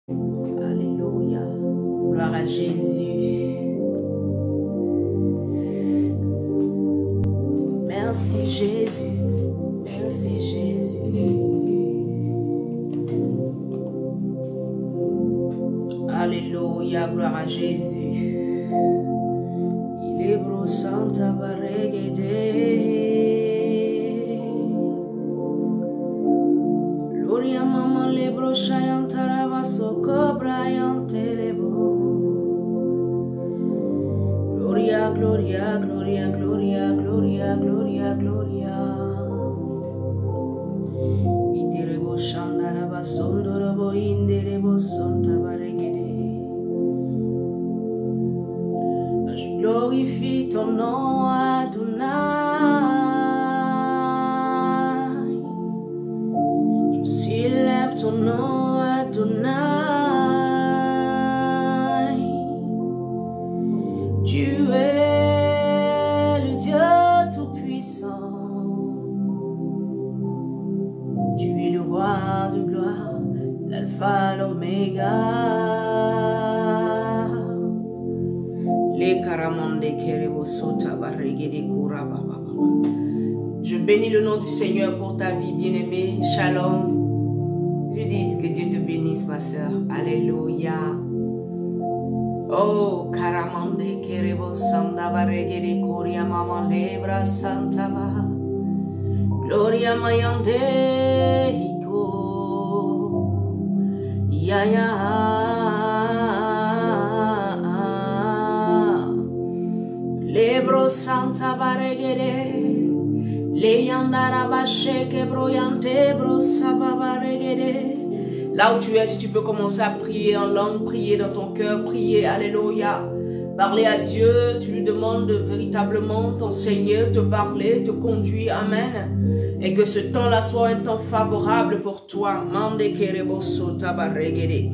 Alléluia. Gloire à Jésus. Merci Jésus. Merci Jésus. Alléluia. Gloire à Jésus. Il est bro Santa Baregede. Gloria Mama Lebro Shayantarava Soko Brian Telebo. Gloria, Gloria, Gloria, Gloria, Gloria, Gloria, Gloria. Iterebo Shandaraba Sondorobo Inderebo Santa Baregede. Je glorifie ton nom, Adonai. Je célèbre ton nom, Adonai. Tu es le Dieu Tout-Puissant. Tu es le roi de gloire, l'alpha, l'oméga. Je bénis le nom du Seigneur pour ta vie bien-aimée. Shalom. Judith, que Dieu te bénisse, ma soeur. Alléluia. Oh, Karamande Kerebo Sanda Baregede Koria Mama Lebra Santa Ba. Gloria Mayande Hiko. Ya ya. Lebro Santa Baregede. Leyandara Bache Kebroyante Bro Saba Baregede. Là où tu es, si tu peux commencer à prier en langue, prier dans ton cœur, prier, alléluia. Parler à Dieu, tu lui demandes véritablement ton Seigneur te parler, te conduire, amen. Et que ce temps-là soit un temps favorable pour toi. Mande kerebo sota baregede.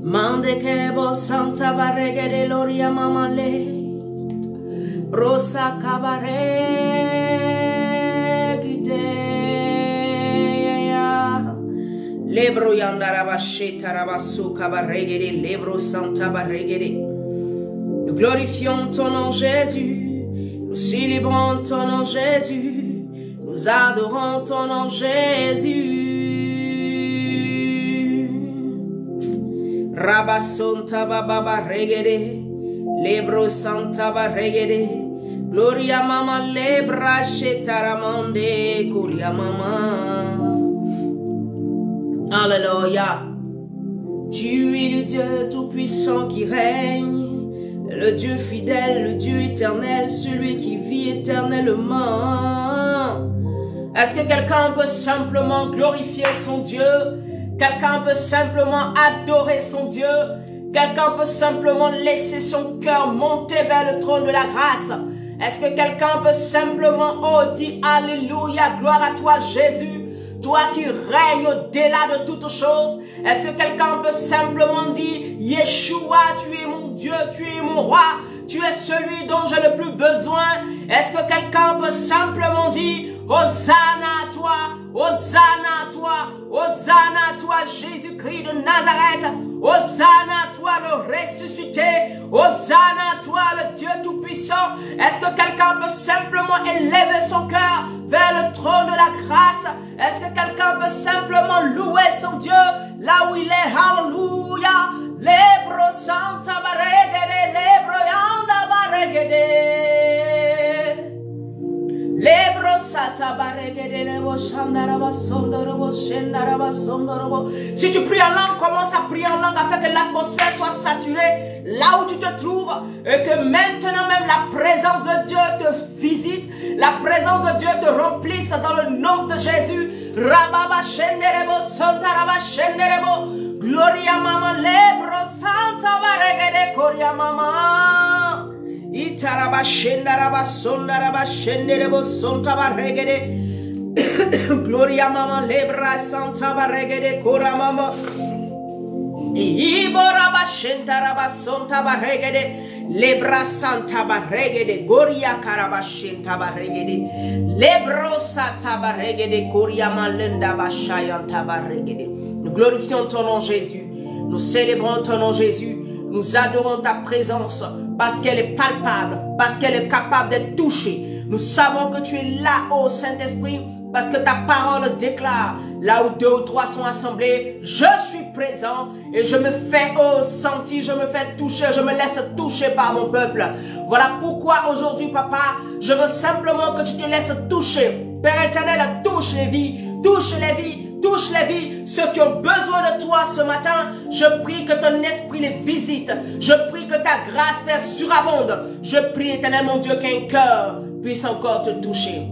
Mande kerebo santa baregede loria mamale. Brosa kabare. Lebro yandara bacheta rabasso kabaregede, lebro santa baregede. Nous glorifions ton nom Jésus, nous célébrons ton nom Jésus, nous adorons ton nom Jésus. Rabasonta baba baregede, lebro santa baregede, gloria mama lebra shetaramande, gloria mama. Alléluia. Tu es le Dieu Tout-Puissant qui règne, le Dieu fidèle, le Dieu éternel, celui qui vit éternellement. Est-ce que quelqu'un peut simplement glorifier son Dieu? Quelqu'un peut simplement adorer son Dieu? Quelqu'un peut simplement laisser son cœur monter vers le trône de la grâce? Est-ce que quelqu'un peut simplement dire Alléluia, gloire à toi Jésus? Toi qui règnes au-delà de toutes choses, est-ce que quelqu'un peut simplement dire Yeshua, tu es mon Dieu, tu es mon roi, tu es celui dont j'ai le plus besoin? Est-ce que quelqu'un peut simplement dire Hosanna à toi, Hosanna à toi, Hosanna à toi Jésus-Christ de Nazareth, Hosanna à toi le ressuscité, Hosanna à toi le Dieu Tout-Puissant? Est-ce que quelqu'un peut simplement élever son cœur vers le trône de la grâce? Est-ce que quelqu'un peut simplement louer son Dieu là où il est? Alléluia. Lebro Santa Baregede, Lebro Yanda Baregede. Lebro Santa Baregede, Lebro Shandaraba Sondorobo, Shendaraba Sondorobo. Si tu pries en langue, commence à prier en langue afin que l'atmosphère soit saturée là où tu te trouves. Et que maintenant même la présence de Dieu te visite. La présence de Dieu te remplisse dans le nom de Jésus. Rababa Shenderebo, Santa Raba Shenderebo. Gloria Mama Lebro Santa Baregede Koria Mama. Itaraba Shendaraba Sondaraba Shenderebo Santa Baregede. Gloria Mama Lebra Santa Baregede Koria Mama. Iboraba Shentaraba Santa Baregede. Lebra Santa Baregede Goria Karabashinta Baregede Lebro Santa Baregede Koria Malenda Bashayanta Baregede. Nous glorifions ton nom Jésus. Nous célébrons ton nom Jésus. Nous adorons ta présence parce qu'elle est palpable, parce qu'elle est capable d'être touchée. Nous savons que tu es là, ô Saint-Esprit, parce que ta parole déclare, là où 2 ou 3 sont assemblés, je suis présent et je me fais sentir, je me fais toucher, je me laisse toucher par mon peuple. Voilà pourquoi aujourd'hui, papa, je veux simplement que tu te laisses toucher. Père éternel, touche les vies, touche les vies. Touche les vies, ceux qui ont besoin de toi ce matin. Je prie que ton esprit les visite. Je prie que ta grâce, Père, surabonde. Je prie, éternel mon Dieu, qu'un cœur puisse encore te toucher,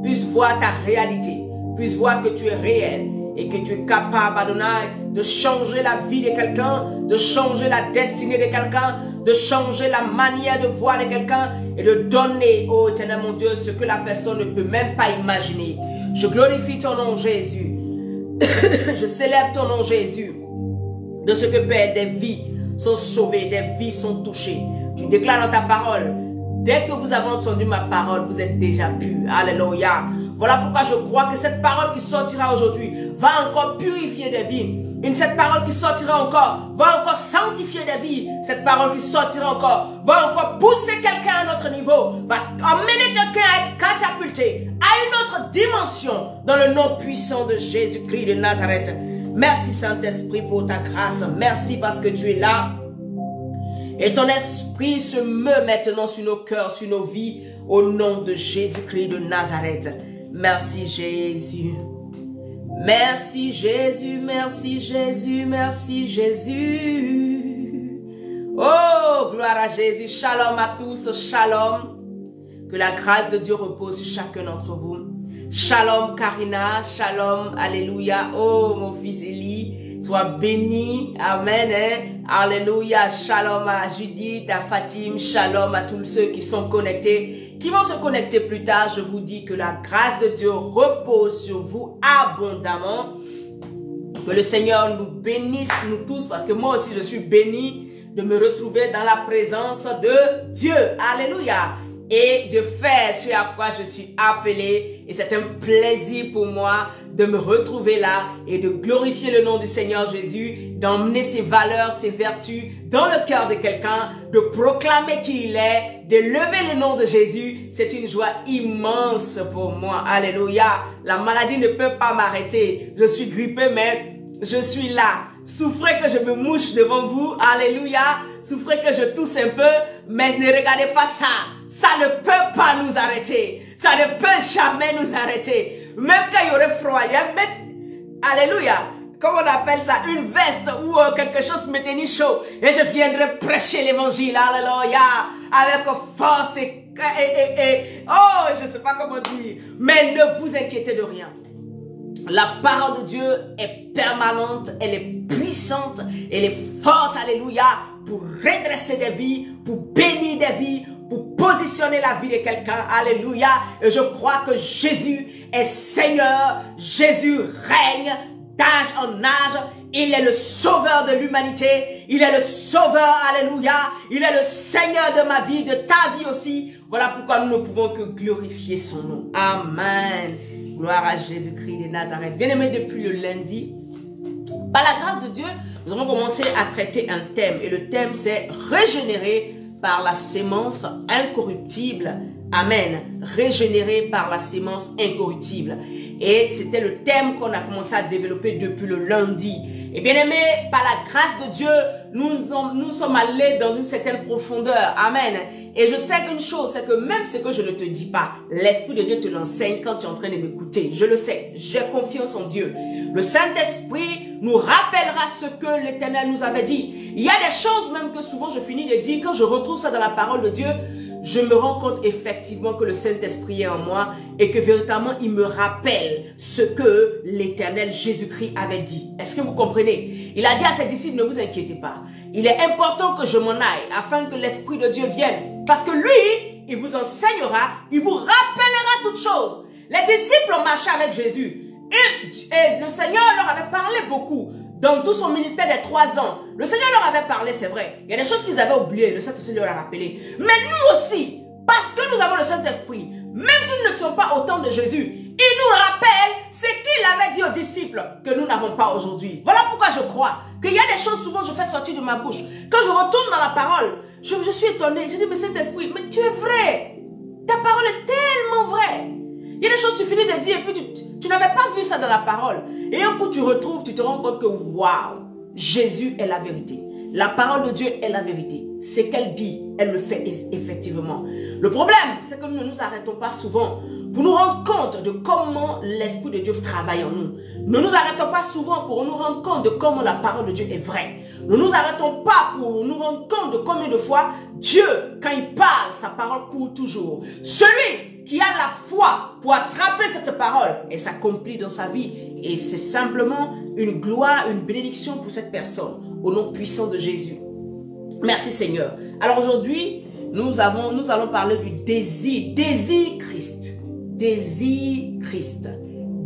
puisse voir ta réalité, puisse voir que tu es réel et que tu es capable, Adonai, de changer la vie de quelqu'un, de changer la destinée de quelqu'un, de changer la manière de voir de quelqu'un et de donner, oh éternel mon Dieu, ce que la personne ne peut même pas imaginer. Je glorifie ton nom, Jésus. Je célèbre ton nom Jésus, de ce que Père, des vies sont sauvées, des vies sont touchées. Tu déclares dans ta parole, dès que vous avez entendu ma parole, vous êtes déjà purs. Alléluia. Voilà pourquoi je crois que cette parole qui sortira aujourd'hui va encore purifier des vies. Cette parole qui sortira encore va encore sanctifier des vies. Cette parole qui sortira encore va encore pousser quelqu'un à un autre niveau, va emmener quelqu'un à être catapulté à une autre dimension dans le nom puissant de Jésus-Christ de Nazareth. Merci Saint-Esprit pour ta grâce. Merci parce que tu es là. Et ton esprit se meut maintenant sur nos cœurs, sur nos vies, au nom de Jésus-Christ de Nazareth. Merci Jésus. Merci Jésus, merci Jésus, merci Jésus. Oh, gloire à Jésus. Shalom à tous, shalom. Que la grâce de Dieu repose sur chacun d'entre vous. Shalom Karina, shalom, alléluia. Oh, mon fils Eli, sois béni. Amen. Alléluia. Shalom à Judith, à Fatim, shalom à tous ceux qui sont connectés, qui vont se connecter plus tard. Je vous dis que la grâce de Dieu repose sur vous abondamment. Que le Seigneur nous bénisse, nous tous, parce que moi aussi je suis béni de me retrouver dans la présence de Dieu. Alléluia. Et de faire ce à quoi je suis appelé. Et c'est un plaisir pour moi de me retrouver là et de glorifier le nom du Seigneur Jésus, d'emmener ses valeurs, ses vertus dans le cœur de quelqu'un, de proclamer qui il est, de lever le nom de Jésus. C'est une joie immense pour moi. Alléluia. La maladie ne peut pas m'arrêter. Je suis grippé, mais je suis là. Souffrez que je me mouche devant vous. Alléluia. Souffrez que je tousse un peu, mais ne regardez pas ça. Ça ne peut pas nous arrêter. Ça ne peut jamais nous arrêter. Même quand il y aurait froid, il y a mettre, alléluia, comment on appelle ça, une veste ou quelque chose pour me tenir chaud. Et je viendrai prêcher l'évangile, alléluia, avec force oh, je ne sais pas comment dire. Mais ne vous inquiétez de rien. La parole de Dieu est permanente, elle est puissante, elle est forte, alléluia, pour redresser des vies, pour bénir des vies, pour positionner la vie de quelqu'un, alléluia. Et je crois que Jésus est Seigneur, Jésus règne d'âge en âge, il est le sauveur de l'humanité, il est le sauveur, alléluia, il est le Seigneur de ma vie, de ta vie aussi. Voilà pourquoi nous ne pouvons que glorifier son nom. Amen. Gloire à Jésus-Christ de Nazareth. Bien-aimés, depuis le lundi, par la grâce de Dieu, nous avons commencé à traiter un thème. Et le thème, c'est régénérer par la sémence incorruptible. Amen. Régénérer par la sémence incorruptible. Et c'était le thème qu'on a commencé à développer depuis le lundi. Et bien aimé, par la grâce de Dieu, nous sommes allés dans une certaine profondeur. Amen. Et je sais qu'une chose, c'est que même ce que je ne te dis pas, l'Esprit de Dieu te l'enseigne quand tu es en train de m'écouter. Je le sais. J'ai confiance en Dieu. Le Saint-Esprit nous rappellera ce que l'Éternel nous avait dit. Il y a des choses même que souvent je finis de dire. Quand je retrouve ça dans la parole de Dieu, je me rends compte effectivement que le Saint-Esprit est en moi et que véritablement il me rappelle ce que l'Éternel Jésus-Christ avait dit. Est-ce que vous comprenez? Il a dit à ses disciples, ne vous inquiétez pas. Il est important que je m'en aille afin que l'Esprit de Dieu vienne. Parce que lui, il vous enseignera, il vous rappellera toutes choses. Les disciples ont marché avec Jésus. Et le Seigneur leur avait parlé beaucoup. Dans tout son ministère des 3 ans, le Seigneur leur avait parlé, c'est vrai. Il y a des choses qu'ils avaient oubliées, le Saint-Esprit leur a rappelé. Mais nous aussi, parce que nous avons le Saint-Esprit, même si nous ne sommes pas au temps de Jésus, nous rappelle ce qu'il avait dit aux disciples que nous n'avons pas aujourd'hui. Voilà pourquoi je crois qu'il y a des choses souvent je fais sortir de ma bouche. Quand je retourne dans la parole, je suis étonnée. Je dis, mais Saint-Esprit, mais tu es vrai. Ta parole est tellement vraie. Il y a des choses que tu finis de dire et puis tu n'avais pas vu ça dans la parole. Et un coup tu retrouves, tu te rends compte que waouh, Jésus est la vérité. La parole de Dieu est la vérité. Ce qu'elle dit, elle le fait effectivement. Le problème, c'est que nous ne nous arrêtons pas souvent pour nous rendre compte de comment l'Esprit de Dieu travaille en nous. Ne nous arrêtons pas souvent pour nous rendre compte de comment la parole de Dieu est vraie. Ne nous arrêtons pas pour nous rendre compte de combien de fois Dieu, quand il parle, sa parole court toujours. Celui qui a la foi pour attraper cette parole et s'accomplit dans sa vie. Et c'est simplement une gloire, une bénédiction pour cette personne. Au nom puissant de Jésus. Merci Seigneur. Alors aujourd'hui, nous allons parler du désir. Désir Christ. Désir Christ.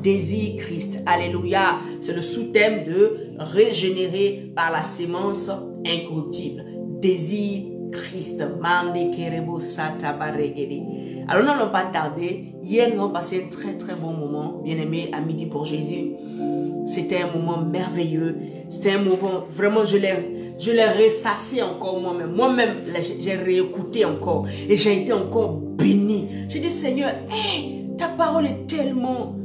Désir Christ. Alléluia. C'est le sous-thème de régénérer par la sémence incorruptible. Désir Christ. Alors nous n'allons pas tarder. Hier, nous avons passé un très très bon moment, bien aimé, à midi pour Jésus. C'était un moment merveilleux. C'était un moment, vraiment, je l'ai ressassé encore moi-même. Moi-même, j'ai réécouté encore. Et j'ai été encore béni. J'ai dit, Seigneur, hey, ta parole est tellement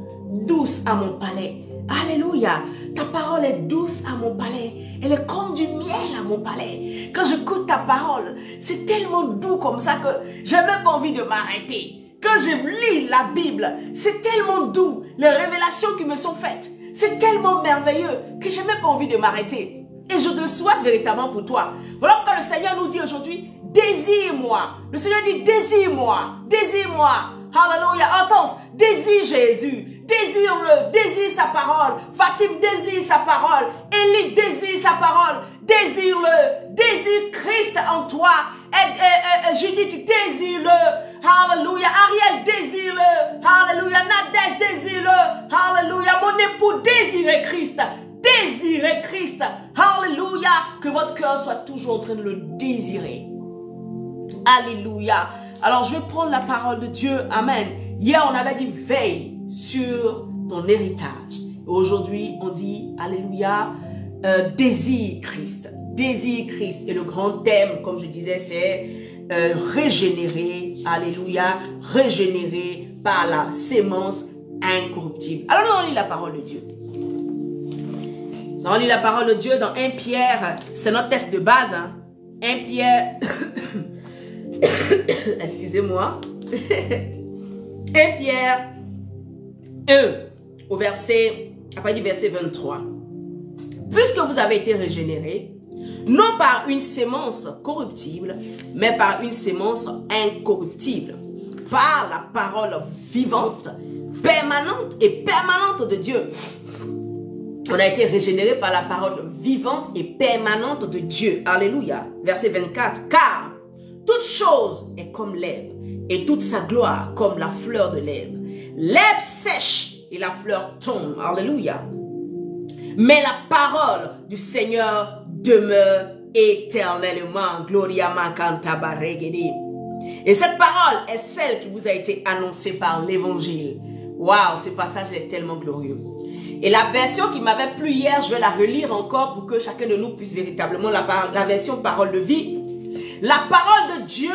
douce à mon palais. Alléluia. Ta parole est douce à mon palais. Elle est comme du miel à mon palais. Quand j'écoute ta parole, c'est tellement doux comme ça que j'ai même pas envie de m'arrêter. Quand je lis la Bible, c'est tellement doux. Les révélations qui me sont faites, c'est tellement merveilleux que je n'ai même pas envie de m'arrêter. Et je le souhaite véritablement pour toi. Voilà pourquoi le Seigneur nous dit aujourd'hui, désire-moi. Le Seigneur dit, désire-moi, désire-moi. Alléluia. Entends, désire Jésus. Désire-le, désire sa parole. Fatim désire sa parole. Élie désire sa parole. Désire-le, désire Christ en toi. Judith, désire-le. Alléluia. Ariel, désire-le. Alléluia. Nadège, désire-le. Alléluia. Mon époux, désirez Christ. Désirez Christ. Alléluia. Que votre cœur soit toujours en train de le désirer. Alléluia. Alors, je vais prendre la parole de Dieu. Amen. Hier, on avait dit veille sur ton héritage. Aujourd'hui, on dit, alléluia, désire Christ. Désire Christ. Et le grand thème, comme je disais, c'est régénérer, alléluia, régénérer par la sémence incorruptible. Alors, nous allons lire la parole de Dieu. Nous allons lire la parole de Dieu dans 1 Pierre. C'est notre texte de base. Hein? 1 Pierre... Excusez-moi. 1 Pierre 1, au verset, après du verset 23. Puisque vous avez été régénérés, non par une sémence corruptible, mais par une sémence incorruptible, par la parole vivante, permanente et permanente de Dieu. On a été régénérés par la parole vivante et permanente de Dieu. Alléluia. Verset 24. Car toute chose est comme l'herbe, et toute sa gloire comme la fleur de l'herbe. L'herbe sèche et la fleur tombe. Alléluia. Mais la parole du Seigneur demeure éternellement. Gloria makanta baregede. Et cette parole est celle qui vous a été annoncée par l'évangile. Waouh, ce passage est tellement glorieux. Et la version qui m'avait plu hier, je vais la relire encore pour que chacun de nous puisse véritablement la version parole de vie. La parole de Dieu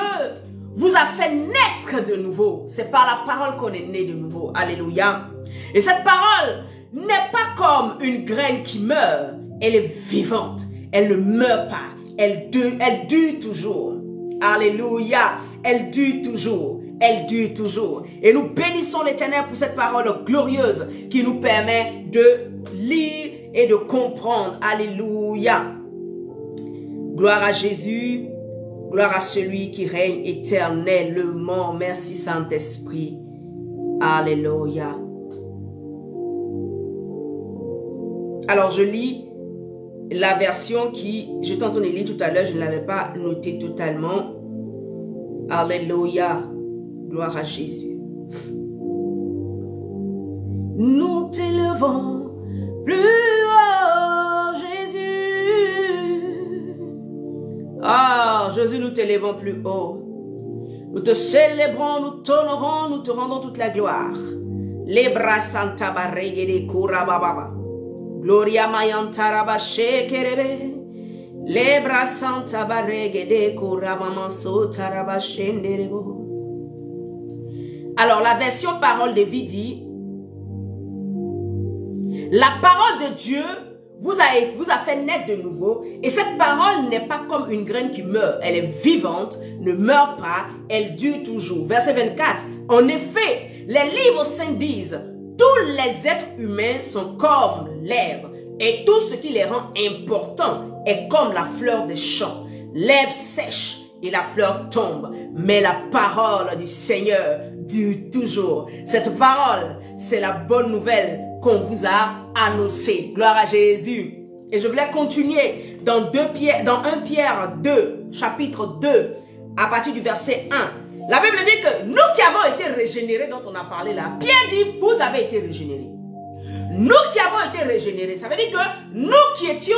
vous a fait naître de nouveau. C'est par la parole qu'on est né de nouveau. Alléluia. Et cette parole n'est pas comme une graine qui meurt. Elle est vivante. Elle ne meurt pas. Elle dure toujours. Alléluia. Elle dure toujours. Elle dure toujours. Et nous bénissons l'Éternel pour cette parole glorieuse qui nous permet de lire et de comprendre. Alléluia. Gloire à Jésus. Gloire à celui qui règne éternellement. Merci Saint-Esprit. Alléluia. Alors je lis la version qui, j'étais en train de lire tout à l'heure, je ne l'avais pas notée totalement. Alléluia. Gloire à Jésus. Nous t'élevons plus haut, Jésus. Ah, Jésus, nous t'élevons plus haut. Nous te célébrons, nous t'honorons, nous te rendons toute la gloire. Lebra Santa Barregede Kurababa. Gloria Mayantaraba Shekerebe. Lebra Santa Barregede Kurabamanso Taraba Shenderebo. Alors, la version parole de vie dit: la parole de Dieu vous a fait naître de nouveau, et cette parole n'est pas comme une graine qui meurt, elle est vivante, ne meurt pas, elle dure toujours. Verset 24, en effet, les livres saints disent: tous les êtres humains sont comme l'herbe, et tout ce qui les rend importants est comme la fleur des champs. L'herbe sèche et la fleur tombe, mais la parole du Seigneur dure toujours. Cette parole, c'est la bonne nouvelle qu'on vous a annoncée. Gloire à Jésus. Et je voulais continuer dans 1 Pierre 2, chapitre 2, à partir du verset 1. La Bible dit que nous qui avons été régénérés, dont on a parlé là, Pierre dit: vous avez été régénérés. Nous qui avons été régénérés, ça veut dire que nous qui étions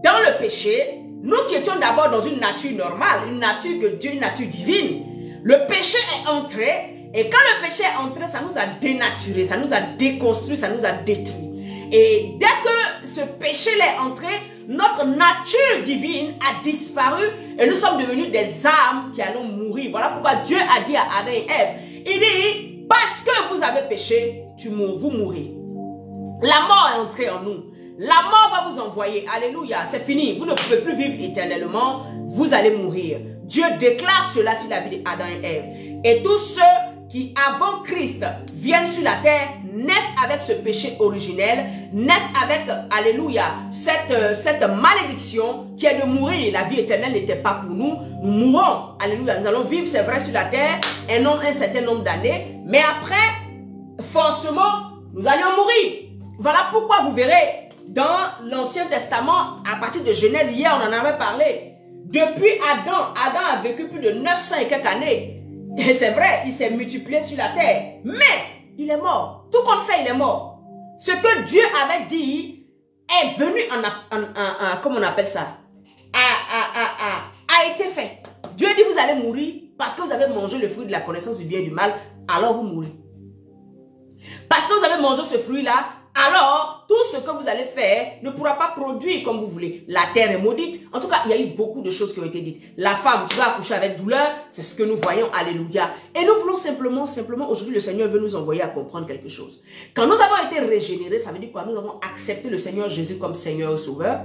dans le péché, nous qui étions d'abord dans une nature normale, une nature que Dieu, une nature divine, le péché est entré, et quand le péché est entré, ça nous a dénaturé, ça nous a déconstruit, ça nous a détruit. Et dès que ce péché est entré, notre nature divine a disparu et nous sommes devenus des âmes qui allons mourir. Voilà pourquoi Dieu a dit à Adam et Ève, il dit: parce que vous avez péché, vous mourrez. La mort est entrée en nous. La mort va vous envoyer. Alléluia, c'est fini. Vous ne pouvez plus vivre éternellement. Vous allez mourir. Dieu déclare cela sur la vie d'Adam et Ève. Et tous ceux qui, avant Christ, viennent sur la terre, naissent avec ce péché originel, naissent avec, alléluia, cette malédiction qui est de mourir. La vie éternelle n'était pas pour nous. Nous mourrons. Alléluia. Nous allons vivre, c'est vrai, sur la terre, un certain nombre d'années. Mais après, forcément, nous allons mourir. Voilà pourquoi vous verrez dans l'Ancien Testament, à partir de Genèse, hier on en avait parlé. Depuis Adam a vécu plus de 900 et quelques années. Et c'est vrai, il s'est multiplié sur la terre. Mais il est mort. Tout compte fait, il est mort. Ce que Dieu avait dit est venu comment on appelle ça? A été fait. Dieu dit: vous allez mourir parce que vous avez mangé le fruit de la connaissance du bien et du mal, alors vous mourrez. Parce que vous avez mangé ce fruit-là, alors tout ce que vous allez faire ne pourra pas produire comme vous voulez. La terre est maudite. En tout cas, il y a eu beaucoup de choses qui ont été dites. La femme, tu vas accoucher avec douleur, c'est ce que nous voyons. Alléluia. Et nous voulons simplement, aujourd'hui, le Seigneur veut nous envoyer à comprendre quelque chose. Quand nous avons été régénérés, ça veut dire quoi? Nous avons accepté le Seigneur Jésus comme Seigneur et Sauveur.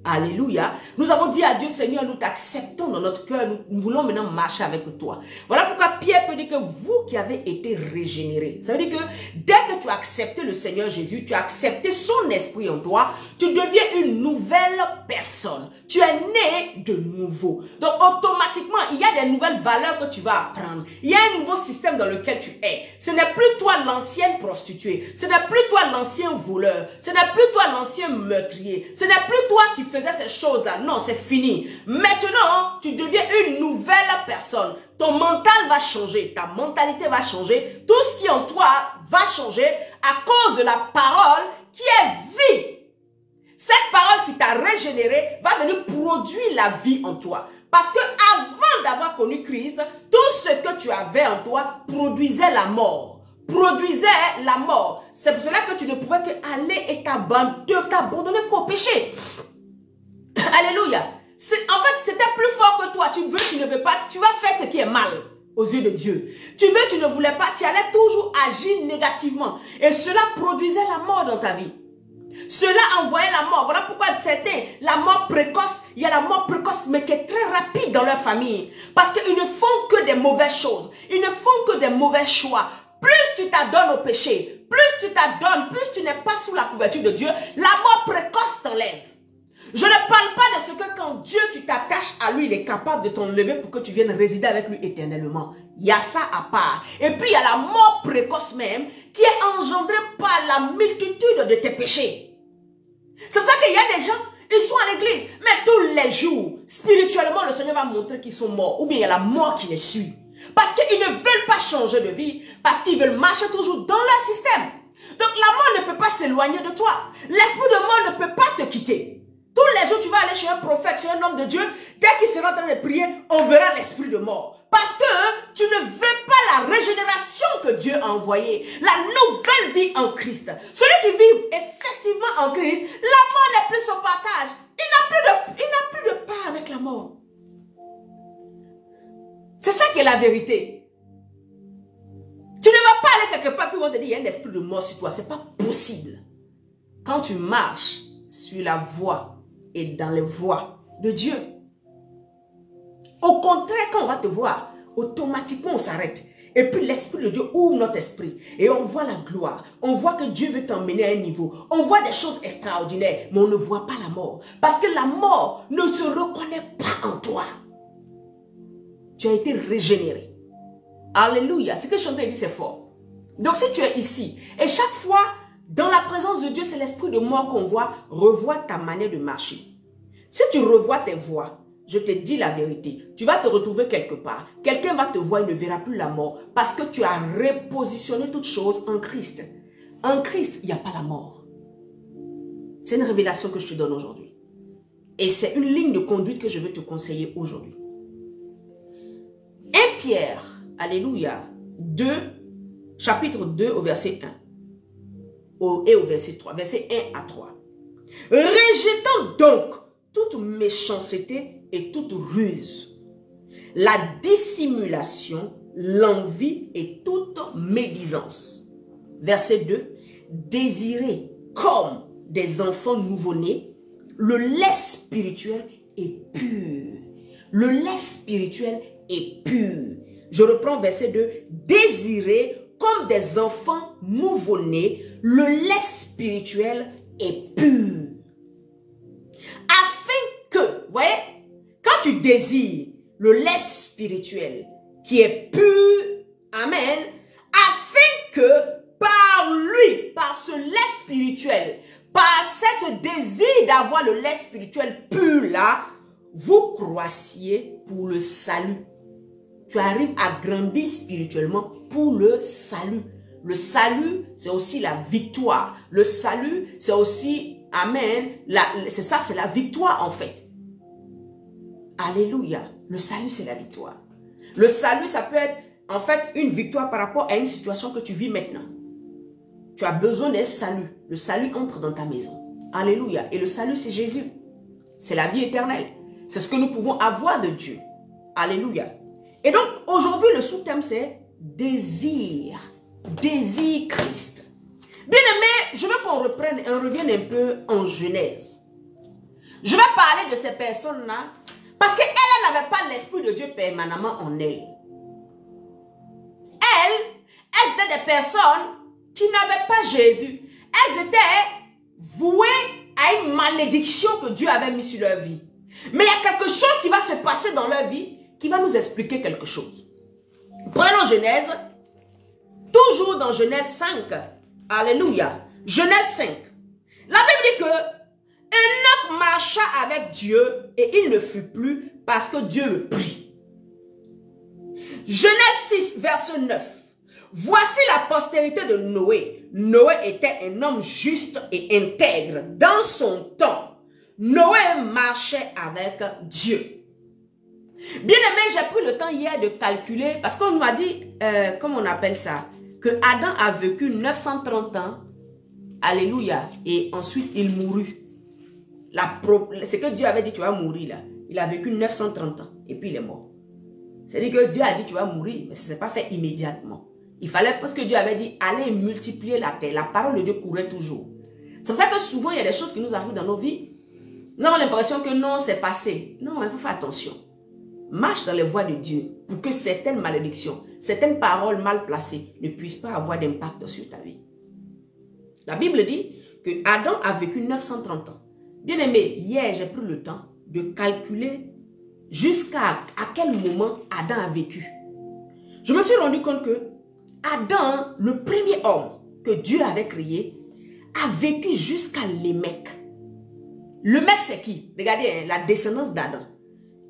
Alléluia. Nous avons dit à Dieu: Seigneur, nous t'acceptons dans notre cœur. Nous voulons maintenant marcher avec toi. Voilà pourquoi Pierre peut dire que vous qui avez été régénérés, ça veut dire que dès que tu as accepté le Seigneur Jésus, tu as accepté son esprit en toi, tu deviens une nouvelle personne. Tu es né de nouveau. Donc automatiquement, il y a des nouvelles valeurs que tu vas apprendre. Il y a un nouveau système dans lequel tu es. Ce n'est plus toi l'ancienne prostituée. Ce n'est plus toi l'ancien voleur. Ce n'est plus toi l'ancien meurtrier. Ce n'est plus toi qui faisais ces choses-là. Non, c'est fini. Maintenant, tu deviens une nouvelle personne. Ton mental va changer. Ta mentalité va changer. Tout ce qui est en toi va changer à cause de la parole qui est vie. Cette parole qui t'a régénéré va venir produire la vie en toi. Parce que avant d'avoir connu Christ, tout ce que tu avais en toi produisait la mort. C'est pour cela que tu ne pouvais qu'aller et t'abandonner qu'au péché. Alléluia. En fait, c'était plus fort que toi. Tu veux, tu ne veux pas. Tu vas faire ce qui est mal aux yeux de Dieu. Tu veux, tu ne voulais pas. Tu allais toujours agir négativement. Et cela produisait la mort dans ta vie. Cela envoyait la mort. Voilà pourquoi certains, la mort précoce, il y a la mort précoce, mais qui est très rapide dans leur famille. Parce qu'ils ne font que des mauvaises choses. Ils ne font que des mauvais choix. Plus tu t'adonnes au péché, plus tu t'adonnes, plus tu n'es pas sous la couverture de Dieu, la mort précoce t'enlève. Je ne parle pas de ce que quand Dieu, tu t'attaches à lui, il est capable de t'enlever pour que tu viennes résider avec lui éternellement. Il y a ça à part. Et puis il y a la mort précoce même qui est engendrée par la multitude de tes péchés. C'est pour ça qu'il y a des gens, ils sont à l'église, mais tous les jours, spirituellement, le Seigneur va montrer qu'ils sont morts. Ou bien il y a la mort qui les suit. Parce qu'ils ne veulent pas changer de vie, parce qu'ils veulent marcher toujours dans leur système. Donc la mort ne peut pas s'éloigner de toi. L'esprit de mort ne peut pas te quitter. Tous les jours, tu vas aller chez un prophète, chez un homme de Dieu. Dès qu'il sera en train de prier, on verra l'esprit de mort. Parce que tu ne veux pas la régénération que Dieu a envoyée, la nouvelle vie en Christ. Celui qui vit effectivement en Christ, la mort n'est plus son partage. Il n'a plus de part avec la mort. C'est ça qui est la vérité. Tu ne vas pas aller quelque part puis on te dit il y a un esprit de mort sur toi. Ce n'est pas possible. Quand tu marches sur la voie et dans les voies de Dieu. Au contraire, quand on va te voir, automatiquement on s'arrête. Et puis l'Esprit de Dieu ouvre notre esprit. Et on voit la gloire. On voit que Dieu veut t'emmener à un niveau. On voit des choses extraordinaires. Mais on ne voit pas la mort. Parce que la mort ne se reconnaît pas en toi. Tu as été régénéré. Alléluia. Ce que je t'ai dit, c'est fort. Donc si tu es ici, et chaque fois, dans la présence de Dieu, c'est l'esprit de mort qu'on voit, revois ta manière de marcher. Si tu revois tes voies, je te dis la vérité, tu vas te retrouver quelque part. Quelqu'un va te voir, il ne verra plus la mort parce que tu as repositionné toutes choses en Christ. En Christ, il n'y a pas la mort. C'est une révélation que je te donne aujourd'hui. Et c'est une ligne de conduite que je veux te conseiller aujourd'hui. 1 Pierre, alléluia, 2, chapitre 2 au verset 1 et au verset 3, verset 1 à 3. Rejetant donc toute méchanceté et toute ruse, la dissimulation, l'envie et toute médisance. Verset 2. Désirez comme des enfants nouveau-nés le lait spirituel et pur. Le lait spirituel est pur. Je reprends verset 2. Désirez comme des enfants nouveau-nés le lait spirituel est pur. Afin que, vous voyez, quand tu désires le lait spirituel qui est pur, amen, afin que par lui, par ce lait spirituel, par ce désir d'avoir le lait spirituel pur là, vous croissiez pour le salut. Tu arrives à grandir spirituellement pour le salut. Le salut, c'est aussi la victoire. Le salut, c'est aussi, amen, c'est ça, c'est la victoire en fait. Alléluia. Le salut, c'est la victoire. Le salut, ça peut être en fait une victoire par rapport à une situation que tu vis maintenant. Tu as besoin d'un salut. Le salut entre dans ta maison. Alléluia. Et le salut, c'est Jésus. C'est la vie éternelle. C'est ce que nous pouvons avoir de Dieu. Alléluia. Et donc, aujourd'hui, le sous-thème, c'est désir. Désir Christ. Bien aimé, je veux qu'on revienne un peu en Genèse. Je vais parler de ces personnes-là parce qu'elles n'avaient pas l'Esprit de Dieu permanemment en elles. Elles étaient des personnes qui n'avaient pas Jésus. Elles étaient vouées à une malédiction que Dieu avait mise sur leur vie. Mais il y a quelque chose qui va se passer dans leur vie qui va nous expliquer quelque chose. Prenons Genèse. Toujours dans Genèse 5. Alléluia. Genèse 5. La Bible dit que Enoch marcha avec Dieu et il ne fut plus parce que Dieu le prit. Genèse 6, verset 9. Voici la postérité de Noé. Noé était un homme juste et intègre. Dans son temps, Noé marchait avec Dieu. Bien aimé, j'ai pris le temps hier de calculer parce qu'on nous a dit, comment on appelle ça, que Adam a vécu 930 ans. Alléluia. Et ensuite, il mourut. C'est que Dieu avait dit, tu vas mourir là. Il a vécu 930 ans et puis il est mort. C'est-à-dire que Dieu a dit, tu vas mourir, mais ça ne s'est pas fait immédiatement. Il fallait, parce que Dieu avait dit, allez multiplier la terre. La parole de Dieu courait toujours. C'est pour ça que souvent, il y a des choses qui nous arrivent dans nos vies. Nous avons l'impression que non, c'est passé. Non, il faut faire attention. Marche dans les voies de Dieu pour que certaines malédictions, certaines paroles mal placées ne puissent pas avoir d'impact sur ta vie. La Bible dit que Adam a vécu 930 ans. Bien aimé, hier, j'ai pris le temps de calculer jusqu'à quel moment Adam a vécu. Je me suis rendu compte que Adam, le premier homme que Dieu avait créé, a vécu jusqu'à Lémec. Le mec, c'est qui? Regardez, hein, la descendance d'Adam.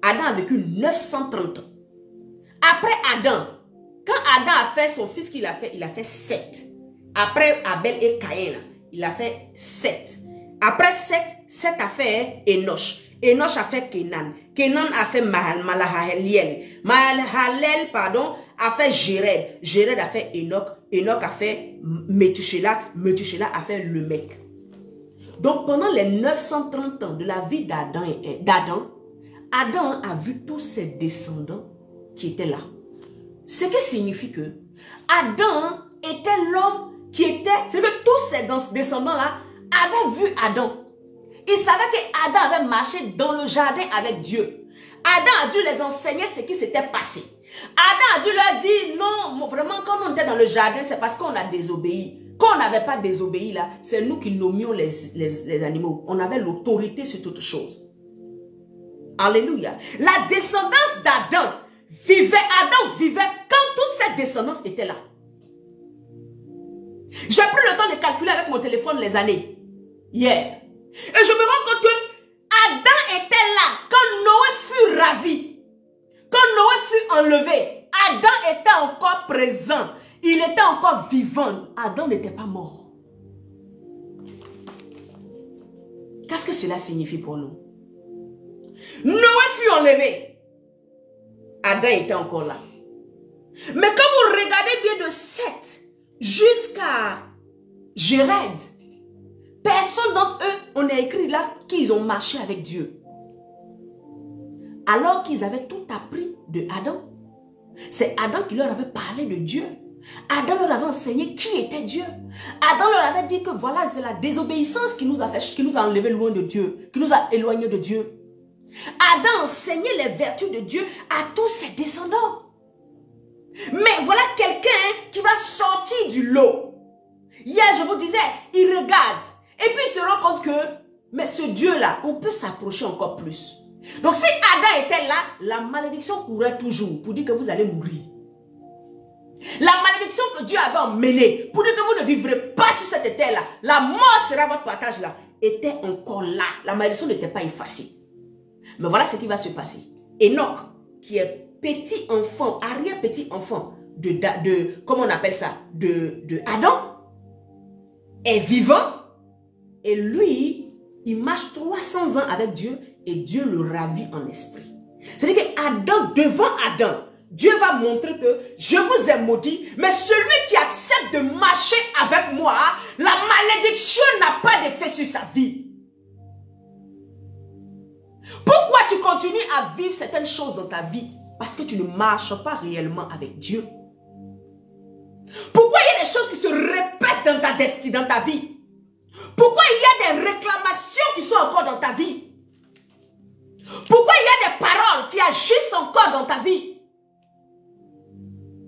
Adam a vécu 930 ans. Après Adam, quand Adam a fait son fils qu'il a fait 7. Après Abel et Caïn, il a fait 7. Après 7 a fait Enoch. Enoch a fait Kenan. Kenan a fait Mahalalel. Mahalalel, pardon, a fait Jéred. Jéred a fait Enoch. Enoch a fait Métuséla. Métuséla a fait le mec. Donc pendant les 930 ans de la vie d'Adam, Adam a vu tous ses descendants qui étaient là. Ce qui signifie que Adam était l'homme qui était... C'est que tous ces descendants-là avaient vu Adam. Ils savaient qu'Adam avait marché dans le jardin avec Dieu. Adam a dû les enseigner ce qui s'était passé. Adam a dû leur dire, non, vraiment, quand on était dans le jardin, c'est parce qu'on a désobéi. Quand on n'avait pas désobéi là, c'est nous qui nommions les animaux. On avait l'autorité sur toute chose. Alléluia. La descendance d'Adam vivait quand toute cette descendance était là. J'ai pris le temps de calculer avec mon téléphone les années. Hier. Et je me rends compte que Adam était là quand Noé fut ravi. Quand Noé fut enlevé, Adam était encore présent. Il était encore vivant. Adam n'était pas mort. Qu'est-ce que cela signifie pour nous? Noé fut enlevé. Adam était encore là. Mais quand vous regardez bien de Seth jusqu'à Jéred, personne d'entre eux, on a écrit là qu'ils ont marché avec Dieu. Alors qu'ils avaient tout appris de Adam. C'est Adam qui leur avait parlé de Dieu. Adam leur avait enseigné qui était Dieu. Adam leur avait dit que voilà, c'est la désobéissance qui nous a fait, qui nous a enlevé loin de Dieu, qui nous a éloignés de Dieu. Adam enseignait les vertus de Dieu à tous ses descendants. Mais voilà quelqu'un qui va sortir du lot. Hier, je vous disais, il regarde et puis il se rend compte que, mais ce Dieu-là, on peut s'approcher encore plus. Donc si Adam était là, la malédiction courait toujours pour dire que vous allez mourir. La malédiction que Dieu avait emmenée pour dire que vous ne vivrez pas sur cette terre-là, la mort sera votre partage là, était encore là. La malédiction n'était pas effacée. Mais voilà ce qui va se passer. Enoch, qui est petit enfant, arrière-petit enfant comment on appelle ça, de Adam, est vivant. Et lui, il marche 300 ans avec Dieu et Dieu le ravit en esprit. C'est-à-dire que devant Adam, Dieu va montrer que je vous ai maudit, mais celui qui accepte de marcher avec moi, la malédiction n'a pas d'effet sur sa vie. Pourquoi tu continues à vivre certaines choses dans ta vie? Parce que tu ne marches pas réellement avec Dieu. Pourquoi il y a des choses qui se répètent dans ta destinée, dans ta vie? Pourquoi il y a des réclamations qui sont encore dans ta vie? Pourquoi il y a des paroles qui agissent encore dans ta vie?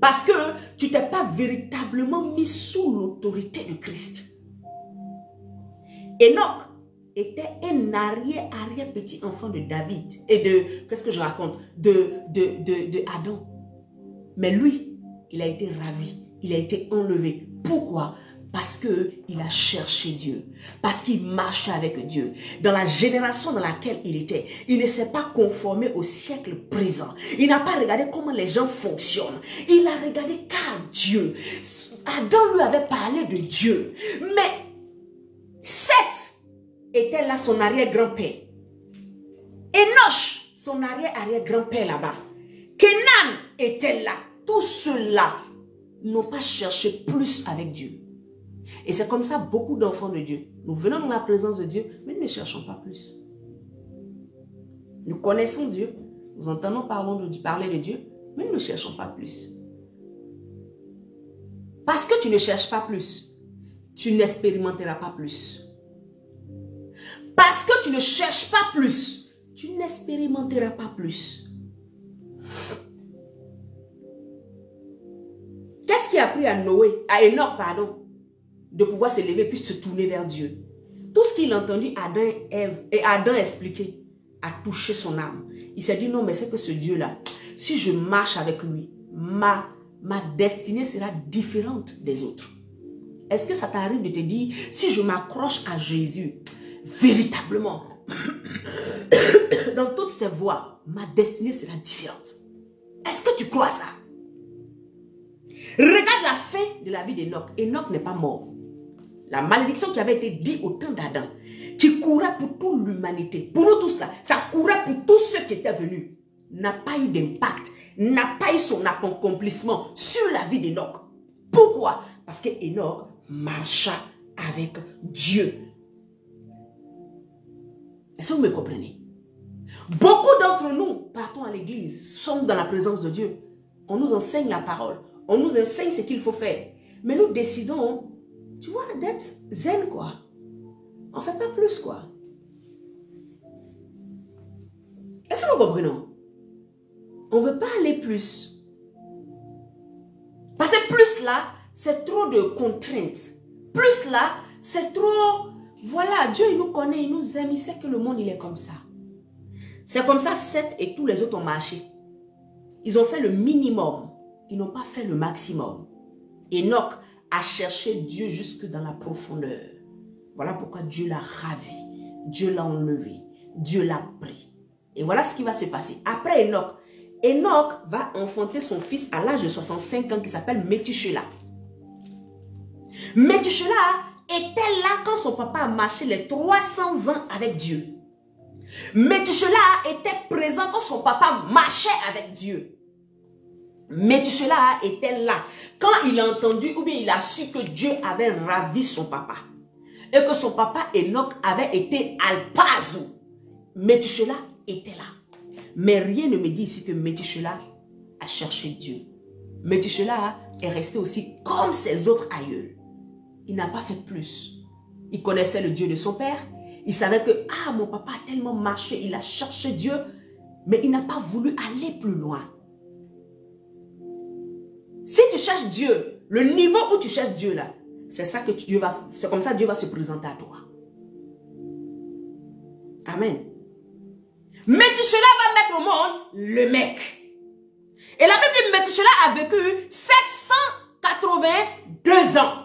Parce que tu t'es pas véritablement mis sous l'autorité de Christ. Enoch était un arrière-petit enfant de David et de, qu'est-ce que je raconte, de Adam. Mais lui, il a été ravi, il a été enlevé. Pourquoi? Parce qu'il a cherché Dieu, parce qu'il marchait avec Dieu. Dans la génération dans laquelle il était, il ne s'est pas conformé au siècle présent. Il n'a pas regardé comment les gens fonctionnent. Il a regardé car Dieu. Adam lui avait parlé de Dieu. Mais Seth était là, son arrière-grand-père. Enoch, son arrière-arrière-grand-père là-bas. Kenan était là. Tous ceux-là n'ont pas cherché plus avec Dieu. Et c'est comme ça beaucoup d'enfants de Dieu. Nous venons dans la présence de Dieu, mais nous ne cherchons pas plus. Nous connaissons Dieu, nous entendons parler de Dieu, mais nous ne cherchons pas plus. Parce que tu ne cherches pas plus, tu n'expérimenteras pas plus. Parce que tu ne cherches pas plus, tu n'expérimenteras pas plus. Qu'est-ce qui a pris à Enoch, pardon, de pouvoir se lever puis se tourner vers Dieu? Tout ce qu'il a entendu Adam expliquer a touché son âme. Il s'est dit non, mais c'est que ce Dieu-là, si je marche avec lui, ma destinée sera différente des autres. Est-ce que ça t'arrive de te dire, si je m'accroche à Jésus, véritablement, dans toutes ses voies, ma destinée sera différente? Est-ce que tu crois ça? Regarde la fin de la vie d'Enoch. Enoch n'est pas mort. La malédiction qui avait été dite au temps d'Adam, qui courait pour toute l'humanité, pour nous tous là, ça courait pour tous ceux qui étaient venus, n'a pas eu d'impact. n'a pas eu son accomplissement sur la vie d'Enoch. Pourquoi? Parce que Enoch marcha avec Dieu. Est-ce que vous me comprenez? Beaucoup d'entre nous partons à l'église, sommes dans la présence de Dieu. On nous enseigne la parole. On nous enseigne ce qu'il faut faire. Mais nous décidons, tu vois, d'être zen, quoi. On ne fait pas plus, quoi. Est-ce que nous comprenons? On ne veut pas aller plus. Parce que plus là, c'est trop de contraintes. Plus là, c'est trop... Voilà, Dieu il nous connaît, il nous aime, il sait que le monde il est comme ça. C'est comme ça, Seth et tous les autres ont marché. Ils ont fait le minimum. Ils n'ont pas fait le maximum. Enoch a cherché Dieu jusque dans la profondeur. Voilà pourquoi Dieu l'a ravi. Dieu l'a enlevé. Dieu l'a pris. Et voilà ce qui va se passer. Après Enoch, Enoch va enfanter son fils à l'âge de 65 ans qui s'appelle Métusélah. Métusélah était là quand son papa a marché les 300 ans avec Dieu. Métusélah était présent quand son papa marchait avec Dieu. Métusélah était là quand il a entendu ou bien il a su que Dieu avait ravi son papa. Et que son papa Enoch avait été alpazo. Métusélah était là. Mais rien ne me dit ici que Métusélah a cherché Dieu. Métusélah est resté aussi comme ses autres aïeux. Il n'a pas fait plus. Il connaissait le Dieu de son père. Il savait que, ah, mon papa a tellement marché, il a cherché Dieu, mais il n'a pas voulu aller plus loin. Si tu cherches Dieu, le niveau où tu cherches Dieu là, c'est ça que Dieu va, c'est comme ça que Dieu va se présenter à toi. Amen. Métusélah va mettre au monde le mec. Et la Bible dit que Métusélah a vécu 782 ans.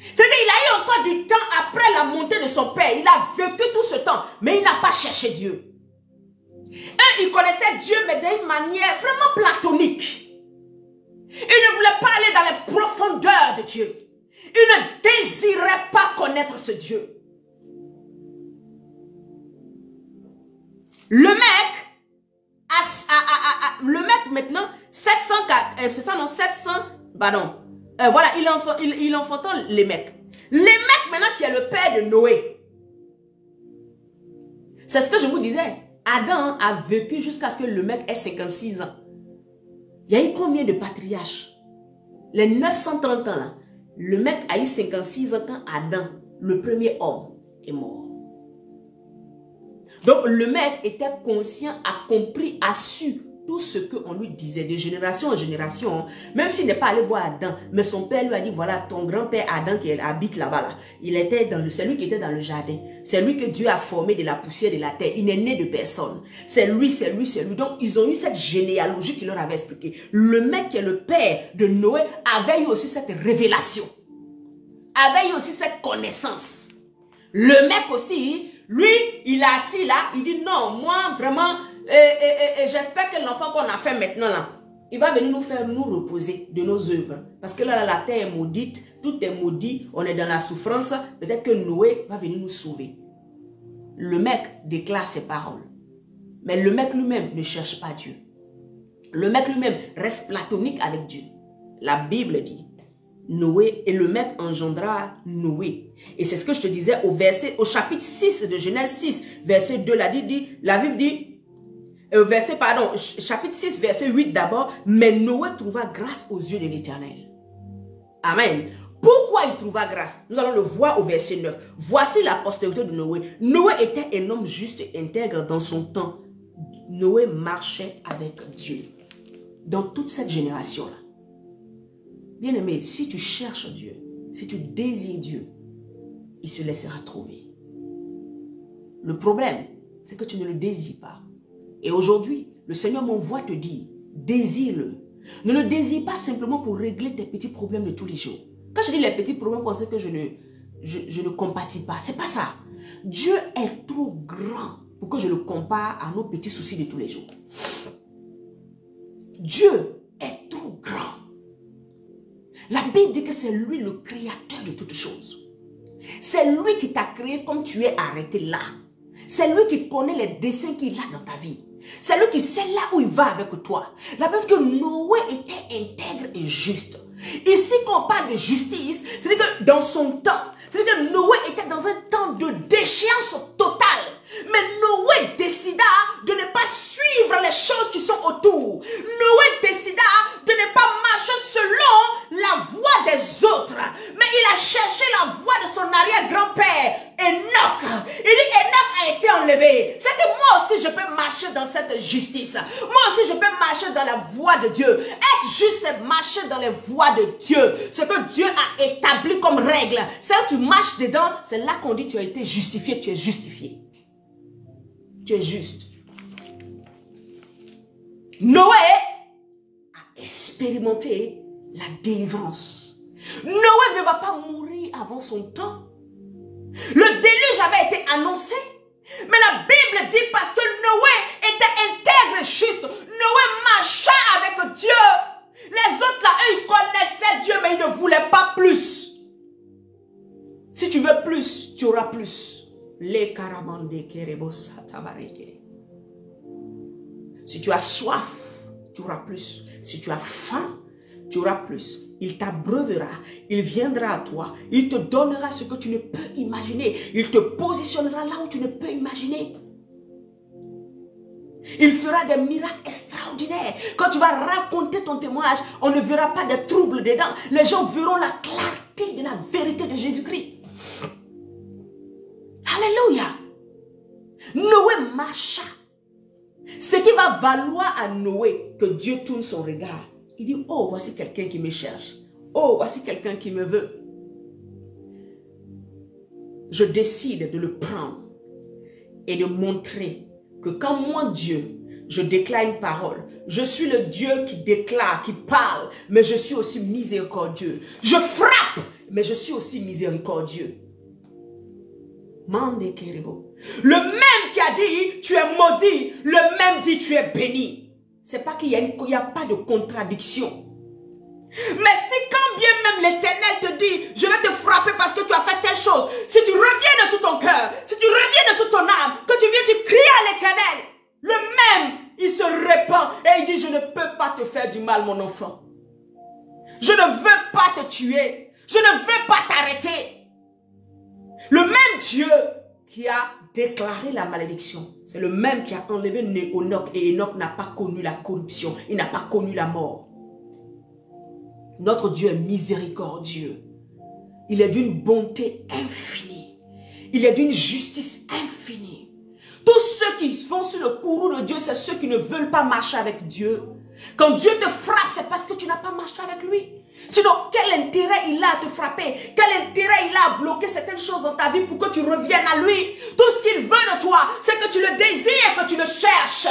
C'est-à-dire qu'il a eu encore du temps après la montée de son père. Il a vécu tout ce temps, mais il n'a pas cherché Dieu. Et il connaissait Dieu, mais d'une manière vraiment platonique. Il ne voulait pas aller dans les profondeurs de Dieu. Il ne désirait pas connaître ce Dieu. Le mec maintenant, 700, c'est ça non, 700, pardon. Voilà, il enfantant les mecs. Les mecs maintenant qui est le père de Noé. C'est ce que je vous disais. Adam a vécu jusqu'à ce que le mec ait 56 ans. Il y a eu combien de patriarches? Les 930 ans là. Le mec a eu 56 ans quand Adam, le premier homme, est mort. Donc le mec était conscient, a compris, a su tout ce qu'on lui disait de génération en génération. Même s'il n'est pas allé voir Adam, mais son père lui a dit, voilà, ton grand-père Adam qui habite là-bas. Là. C'est lui qui était dans le jardin. C'est lui que Dieu a formé de la poussière de la terre. Il n'est né de personne. C'est lui, c'est lui, c'est lui. Donc ils ont eu cette généalogie qu'il leur avait expliqué. Le mec qui est le père de Noé avait eu aussi cette révélation. Avait eu aussi cette connaissance. Le mec aussi, lui, il est assis là, il dit non, moi vraiment... Et j'espère que l'enfant qu'on a fait maintenant là, il va venir nous faire nous reposer de nos œuvres. Parce que là, la terre est maudite, tout est maudit, on est dans la souffrance. Peut-être que Noé va venir nous sauver. Le mec déclare ses paroles. Mais le mec lui-même ne cherche pas Dieu. Le mec lui-même reste platonique avec Dieu. La Bible dit, Noé, et le mec engendra Noé. Et c'est ce que je te disais au chapitre 6 de Genèse 6, verset 2, la Bible dit, chapitre 6, verset 8 d'abord, mais Noé trouva grâce aux yeux de l'Éternel. Amen. Pourquoi il trouva grâce? Nous allons le voir au verset 9. Voici la postérité de Noé. Noé était un homme juste et intègre dans son temps. Noé marchait avec Dieu. Dans toute cette génération-là. Bien-aimé, si tu cherches Dieu, si tu désires Dieu, il se laissera trouver. Le problème, c'est que tu ne le désires pas. Et aujourd'hui, le Seigneur m'envoie te dire, désire-le. Ne le désire pas simplement pour régler tes petits problèmes de tous les jours. Quand je dis les petits problèmes, pensez que je ne compatis pas. C'est pas ça. Dieu est trop grand pour que je le compare à nos petits soucis de tous les jours. Dieu est trop grand. La Bible dit que c'est lui le créateur de toutes choses. C'est lui qui t'a créé comme tu es arrêté là. C'est lui qui connaît les desseins qu'il a dans ta vie. C'est lui qui sait là où il va avec toi. La Bible dit que Noé était intègre et juste. Ici, quand on parle de justice, c'est-à-dire que dans son temps, c'est-à-dire que Noé était dans un temps de déchéance totale. Mais Noé décida de ne pas suivre les choses qui sont autour. Noé décida de ne pas marcher selon la voie des autres. Mais il a cherché la voie de son arrière-grand-père, Enoch. Il dit, Enoch a été enlevé. C'est que moi aussi, je peux marcher dans cette justice. Moi aussi, je peux marcher dans la voie de Dieu. Être juste, c'est marcher dans les voies de Dieu. Ce que Dieu a établi comme règle. C'est que tu marches dedans, c'est là qu'on dit tu as été justifié, tu es justifié. Tu es juste. Noé a expérimenté la délivrance. Noé ne va pas mourir avant son temps. Le déluge avait été annoncé. Mais la Bible dit parce que Noé était intègre et juste. Noé marcha avec Dieu. Les autres là, eux, ils connaissaient Dieu, mais ils ne voulaient pas plus. Si tu veux plus, tu auras plus. Si tu as soif, tu auras plus. Si tu as faim, tu auras plus. Il t'abreuvera, il viendra à toi, il te donnera ce que tu ne peux imaginer. Il te positionnera là où tu ne peux imaginer. Il fera des miracles extraordinaires. Quand tu vas raconter ton témoignage, on ne verra pas de troubles dedans. Les gens verront la clarté de la vérité de Jésus-Christ. Alléluia. Noé marcha. Ce qui va valoir à Noé que Dieu tourne son regard. Il dit, oh, voici quelqu'un qui me cherche. Oh, voici quelqu'un qui me veut. Je décide de le prendre et de montrer que quand moi, Dieu, je déclare une parole, je suis le Dieu qui déclare, qui parle, mais je suis aussi miséricordieux. Je frappe, mais je suis aussi miséricordieux. Le même qui a dit tu es maudit, le même dit tu es béni. C'est pas qu'il n'y a pas de contradiction. Mais si quand bien même l'Éternel te dit je vais te frapper parce que tu as fait telle chose, si tu reviens de tout ton cœur, si tu reviens de toute ton âme, que tu viens, tu cries à l'Éternel, le même il se répand et il dit je ne peux pas te faire du mal mon enfant. Je ne veux pas te tuer. Je ne veux pas t'arrêter. Le même Dieu qui a déclaré la malédiction, c'est le même qui a enlevé Enoch et Enoch n'a pas connu la corruption, il n'a pas connu la mort. Notre Dieu est miséricordieux. Il est d'une bonté infinie. Il est d'une justice infinie. Tous ceux qui vont sur le courroux de Dieu, c'est ceux qui ne veulent pas marcher avec Dieu. Quand Dieu te frappe, c'est parce que tu n'as pas marché avec lui. Sinon, quel intérêt il a à te frapper? Quel intérêt il a à bloquer certaines choses dans ta vie pour que tu reviennes à lui? Tout ce qu'il veut de toi, c'est que tu le désires, que tu le cherches.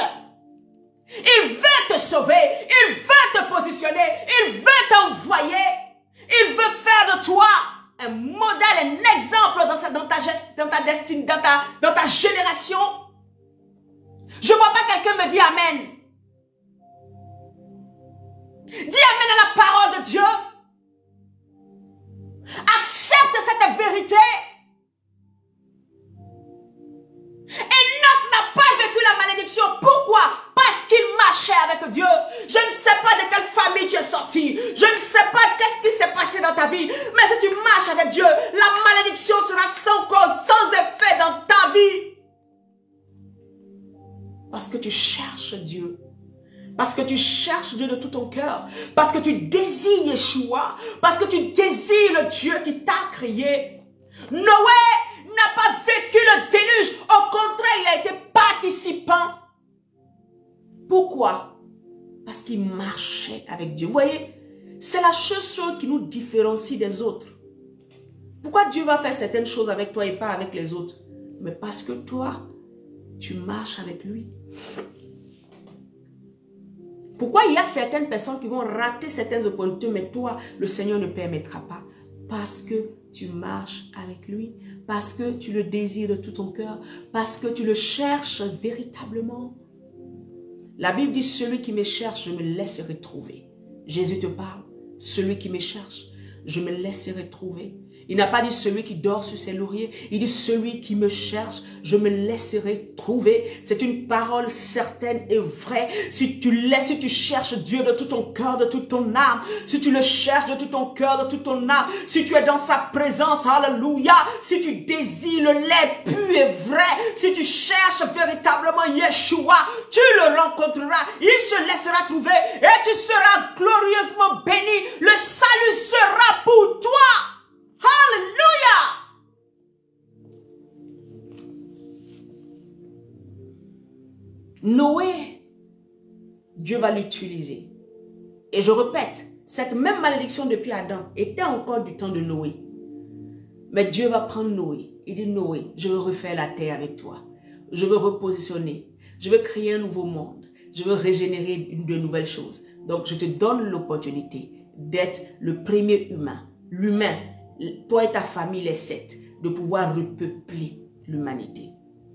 Il veut te sauver, il veut te positionner, il veut t'envoyer. Il veut faire de toi un modèle, un exemple dans ta destinée, dans ta génération. Je ne vois pas quelqu'un me dire Amen. Dis Amen à la parole de Dieu. Accepte cette vérité. Enoch n'a pas vécu la malédiction. Pourquoi? Parce qu'il marchait avec Dieu. Je ne sais pas de quelle famille tu es sorti. Je ne sais pas qu'est-ce qui s'est passé dans ta vie. Mais si tu marches avec Dieu, la malédiction sera sans cause, sans effet dans ta vie. Parce que tu cherches Dieu. Parce que tu cherches Dieu de tout ton cœur. Parce que tu désires Yeshua. Parce que tu désires le Dieu qui t'a créé. Noé n'a pas vécu le déluge. Au contraire, il a été participant. Pourquoi? Parce qu'il marchait avec Dieu. Vous voyez, c'est la seule chose qui nous différencie des autres. Pourquoi Dieu va faire certaines choses avec toi et pas avec les autres? Mais parce que toi, tu marches avec lui. Pourquoi il y a certaines personnes qui vont rater certaines opportunités, mais toi, le Seigneur ne permettra pas? Parce que tu marches avec lui, parce que tu le désires de tout ton cœur, parce que tu le cherches véritablement. La Bible dit, celui qui me cherche, je me laisserai trouver. Jésus te parle, celui qui me cherche, je me laisserai trouver. Il n'a pas dit celui qui dort sur ses lauriers. Il dit celui qui me cherche, je me laisserai trouver. C'est une parole certaine et vraie. Si tu cherches Dieu de tout ton cœur, de toute ton âme, si tu le cherches de tout ton cœur, de toute ton âme, si tu es dans sa présence, alléluia, si tu désires le lait pur et vrai, si tu cherches véritablement Yeshua, tu le rencontreras, il se laissera trouver et tu seras glorieusement béni. Le salut sera pour toi. Alléluia. Noé, Dieu va l'utiliser. Et je répète, cette même malédiction depuis Adam était encore du temps de Noé. Mais Dieu va prendre Noé. Il dit Noé, je veux refaire la terre avec toi. Je veux repositionner. Je veux créer un nouveau monde. Je veux régénérer de nouvelles choses. Donc je te donne l'opportunité d'être le premier humain. L'humain, toi et ta famille, les 7, de pouvoir repeupler l'humanité.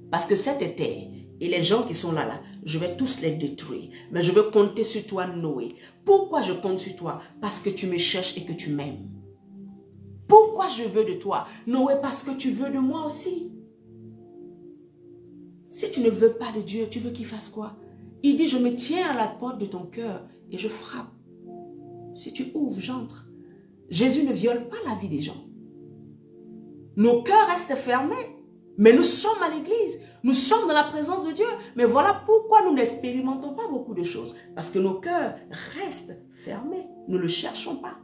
Parce que cette terre et les gens qui sont là, je vais tous les détruire. Mais je veux compter sur toi, Noé. Pourquoi je compte sur toi? Parce que tu me cherches et que tu m'aimes. Pourquoi je veux de toi? Noé, parce que tu veux de moi aussi. Si tu ne veux pas de Dieu, tu veux qu'il fasse quoi? Il dit, je me tiens à la porte de ton cœur et je frappe. Si tu ouvres, j'entre. Jésus ne viole pas la vie des gens. Nos cœurs restent fermés. Mais nous sommes à l'église. Nous sommes dans la présence de Dieu. Mais voilà pourquoi nous n'expérimentons pas beaucoup de choses. Parce que nos cœurs restent fermés. Nous ne le cherchons pas.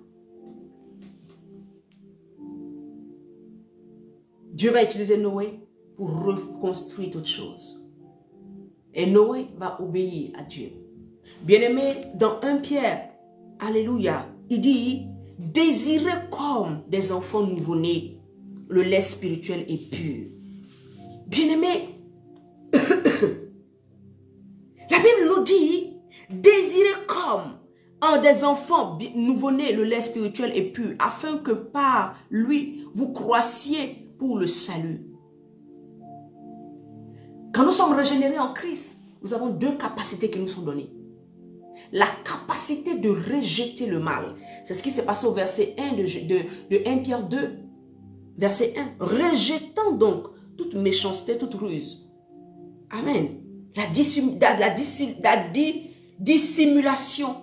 Dieu va utiliser Noé pour reconstruire toute chose. Et Noé va obéir à Dieu. Bien-aimé, dans 1 Pierre, alléluia, il dit, désirez comme des enfants nouveau-nés le lait spirituel et pur. Bien-aimé, la Bible nous dit, désirez comme des enfants nouveau-nés le lait spirituel et pur, afin que par lui, vous croissiez pour le salut. Quand nous sommes régénérés en Christ, nous avons 2 capacités qui nous sont données. La capacité de rejeter le mal. C'est ce qui s'est passé au verset 1 de 1 Pierre 2. Verset 1. Rejetant donc toute méchanceté, toute ruse. Amen. La dissimulation,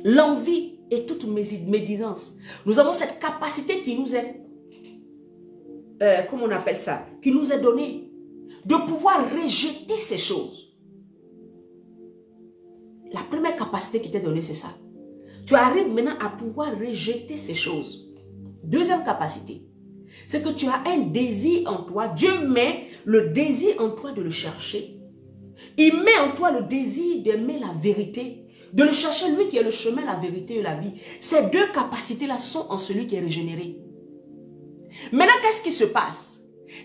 l'envie et toute médisance. Nous avons cette capacité qui nous est, comment on appelle ça, qui nous est donnée, de pouvoir rejeter ces choses. La première capacité qui t'est donnée, c'est ça. Tu arrives maintenant à pouvoir rejeter ces choses. Deuxième capacité, c'est que tu as un désir en toi. Dieu met le désir en toi de le chercher. Il met en toi le désir d'aimer la vérité, de le chercher, lui qui est le chemin, la vérité et la vie. Ces 2 capacités-là sont en celui qui est régénéré. Maintenant, qu'est-ce qui se passe?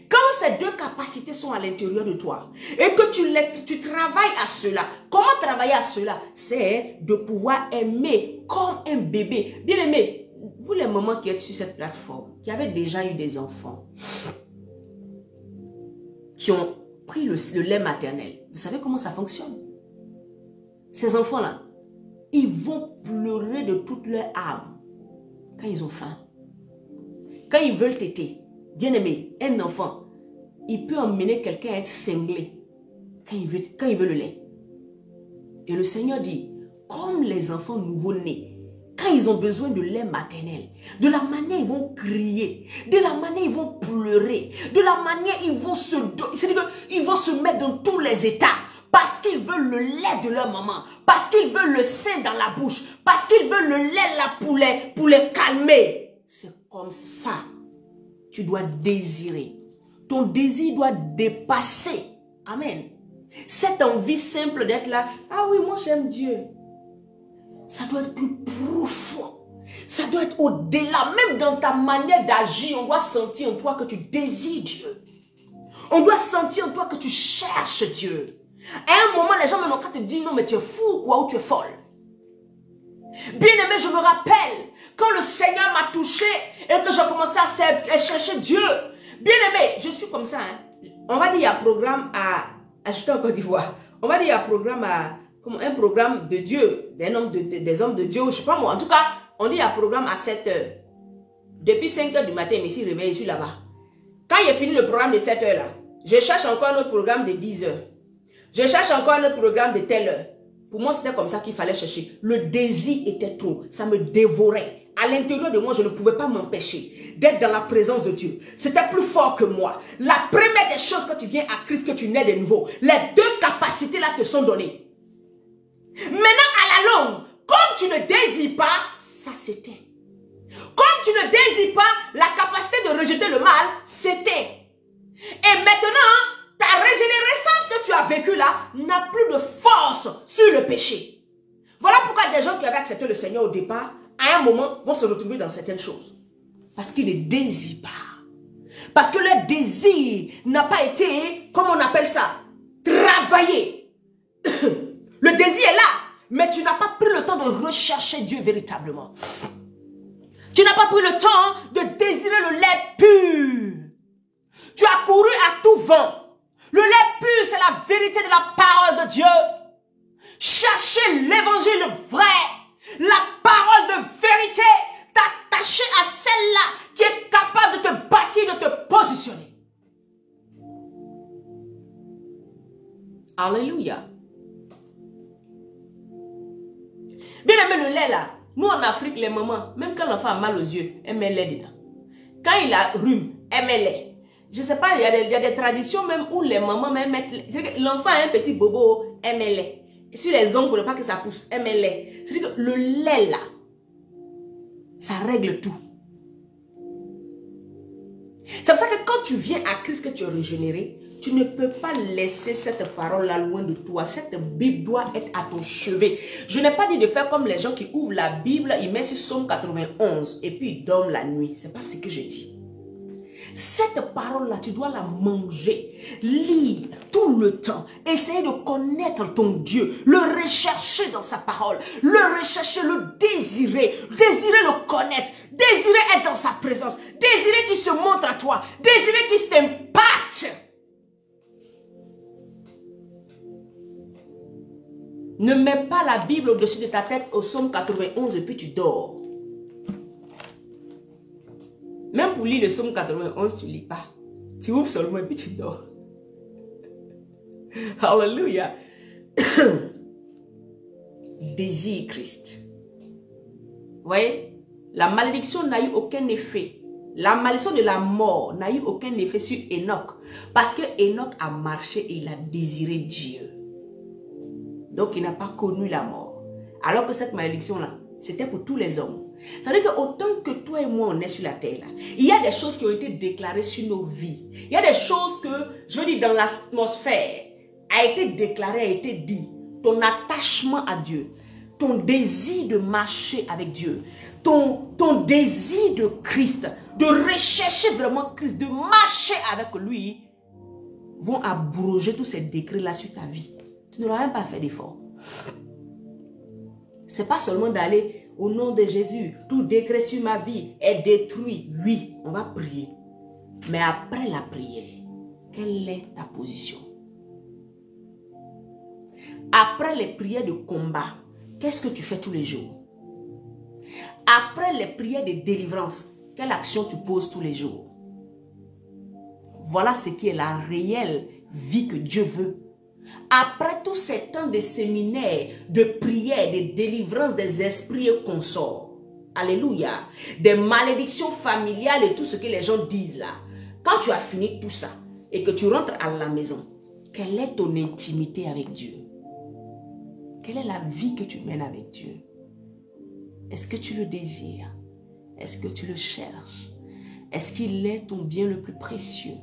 Quand ces 2 capacités sont à l'intérieur de toi et que tu travailles à cela, comment travailler à cela? C'est de pouvoir aimer comme un bébé. Bien aimé, vous les mamans qui êtes sur cette plateforme, qui avez déjà eu des enfants, qui ont pris le lait maternel, vous savez comment ça fonctionne? Ces enfants-là, ils vont pleurer de toute leur âme quand ils ont faim. Quand ils veulent téter, bien aimé, un enfant, il peut emmener quelqu'un à être cinglé quand il veut le lait. Et le Seigneur dit, comme les enfants nouveau-nés, quand ils ont besoin de lait maternel, de la manière ils vont crier, de la manière ils vont pleurer, de la manière ils vont ils vont se mettre dans tous les états, parce qu'ils veulent le lait de leur maman, parce qu'ils veulent le sein dans la bouche, parce qu'ils veulent le lait là pour les calmer. C'est comme ça. Tu dois désirer. Ton désir doit dépasser. Amen. Cette envie simple d'être là. Ah oui, moi j'aime Dieu. Ça doit être plus profond. Ça doit être au-delà. Même dans ta manière d'agir, on doit sentir en toi que tu désires Dieu. On doit sentir en toi que tu cherches Dieu. À un moment, les gens même quand te disent non, mais tu es fou quoi, ou tu es folle. Bien aimé, je me rappelle quand le Seigneur m'a touché et que j'ai commencé à servir et chercher Dieu. Bien aimé, je suis comme ça. Hein. On va dire il y a un programme j'étais en Côte d'Ivoire. On va dire il y a un programme de Dieu, des hommes de Dieu, je sais pas moi. En tout cas, on dit il y a un programme à 7 heures. Depuis 5 h du matin, je me suis réveillé, je suis là-bas. Quand j'ai fini le programme de 7 h là, je cherche encore un autre programme de 10 h. Je cherche encore un autre programme de telle heure. Pour moi, c'était comme ça qu'il fallait chercher. Le désir était trop. Ça me dévorait. À l'intérieur de moi, je ne pouvais pas m'empêcher d'être dans la présence de Dieu. C'était plus fort que moi. La première des choses quand tu viens à Christ, que tu nais de nouveau, les deux capacités-là te sont données. Maintenant, à la longue, comme tu ne désires pas, ça s'éteint. Comme tu ne désires pas la capacité de rejeter le mal, s'éteint. Et maintenant, ta régénérescence que tu as vécue là n'a plus de force sur le péché. Voilà pourquoi des gens qui avaient accepté le Seigneur au départ, à un moment, vont se retrouver dans certaines choses. Parce qu'ils ne désirent pas. Parce que leur désir n'a pas été, comme on appelle ça, travaillé. Le désir est là, mais tu n'as pas pris le temps de rechercher Dieu véritablement. Tu n'as pas pris le temps de désirer le lait pur. Tu as couru à tout vent. Le lait pur, c'est la vérité de la parole de Dieu. Cherchez l'évangile vrai. La parole de vérité, t'attacher à celle-là qui est capable de te bâtir, de te positionner. Alléluia. Bien aimé, le lait là, nous en Afrique, les mamans, même quand l'enfant a mal aux yeux, elle met le lait dedans. Quand il a rhume, elle met le lait. Je ne sais pas, il y a des traditions même où les mamans même mettent... L'enfant a un petit bobo, elle met le lait. Sur les ongles pour ne pas que ça pousse, elle met le lait. C'est-à-dire que le lait là, ça règle tout. C'est pour ça que quand tu viens à Christ, que tu es régénéré, tu ne peux pas laisser cette parole-là loin de toi. Cette Bible doit être à ton chevet. Je n'ai pas dit de faire comme les gens qui ouvrent la Bible, ils mettent sur Psaume 91 et puis ils dorment la nuit. Ce n'est pas ce que je dis. Cette parole-là, tu dois la manger, lire tout le temps, essayer de connaître ton Dieu, le rechercher dans sa parole, le rechercher, le désirer le connaître, désirer être dans sa présence, désirer qu'il se montre à toi, désirer qu'il t'impacte. Ne mets pas la Bible au-dessus de ta tête au Psaume 91 et puis tu dors. Même pour lire le Psaume 91, tu ne lis pas. Tu ouvres seulement et puis tu dors. Alléluia. Désire Christ. Vous voyez, la malédiction n'a eu aucun effet. La malédiction de la mort n'a eu aucun effet sur Enoch. Parce que Enoch a marché et il a désiré Dieu. Donc il n'a pas connu la mort. Alors que cette malédiction-là, c'était pour tous les hommes. C'est-à-dire que autant que toi et moi on est sur la terre là, il y a des choses qui ont été déclarées sur nos vies. Il y a des choses que, je veux dire, dans l'atmosphère, a été déclaré, a été dit. Ton attachement à Dieu, ton désir de marcher avec Dieu, ton désir de Christ, de rechercher vraiment Christ, de marcher avec lui, vont abroger tous ces décrets-là sur ta vie. Tu n'auras même pas fait d'effort. C'est pas seulement d'aller au nom de Jésus, tout décret sur ma vie est détruit. Oui, on va prier. Mais après la prière, quelle est ta position? Après les prières de combat, qu'est-ce que tu fais tous les jours? Après les prières de délivrance, quelle action tu poses tous les jours? Voilà ce qui est la réelle vie que Dieu veut. Après tous ces temps de séminaires, de prières, de délivrance des esprits et consorts, alléluia, des malédictions familiales et tout ce que les gens disent là, quand tu as fini tout ça et que tu rentres à la maison, quelle est ton intimité avec Dieu? Quelle est la vie que tu mènes avec Dieu? Est-ce que tu le désires? Est-ce que tu le cherches? Est-ce qu'il est ton bien le plus précieux?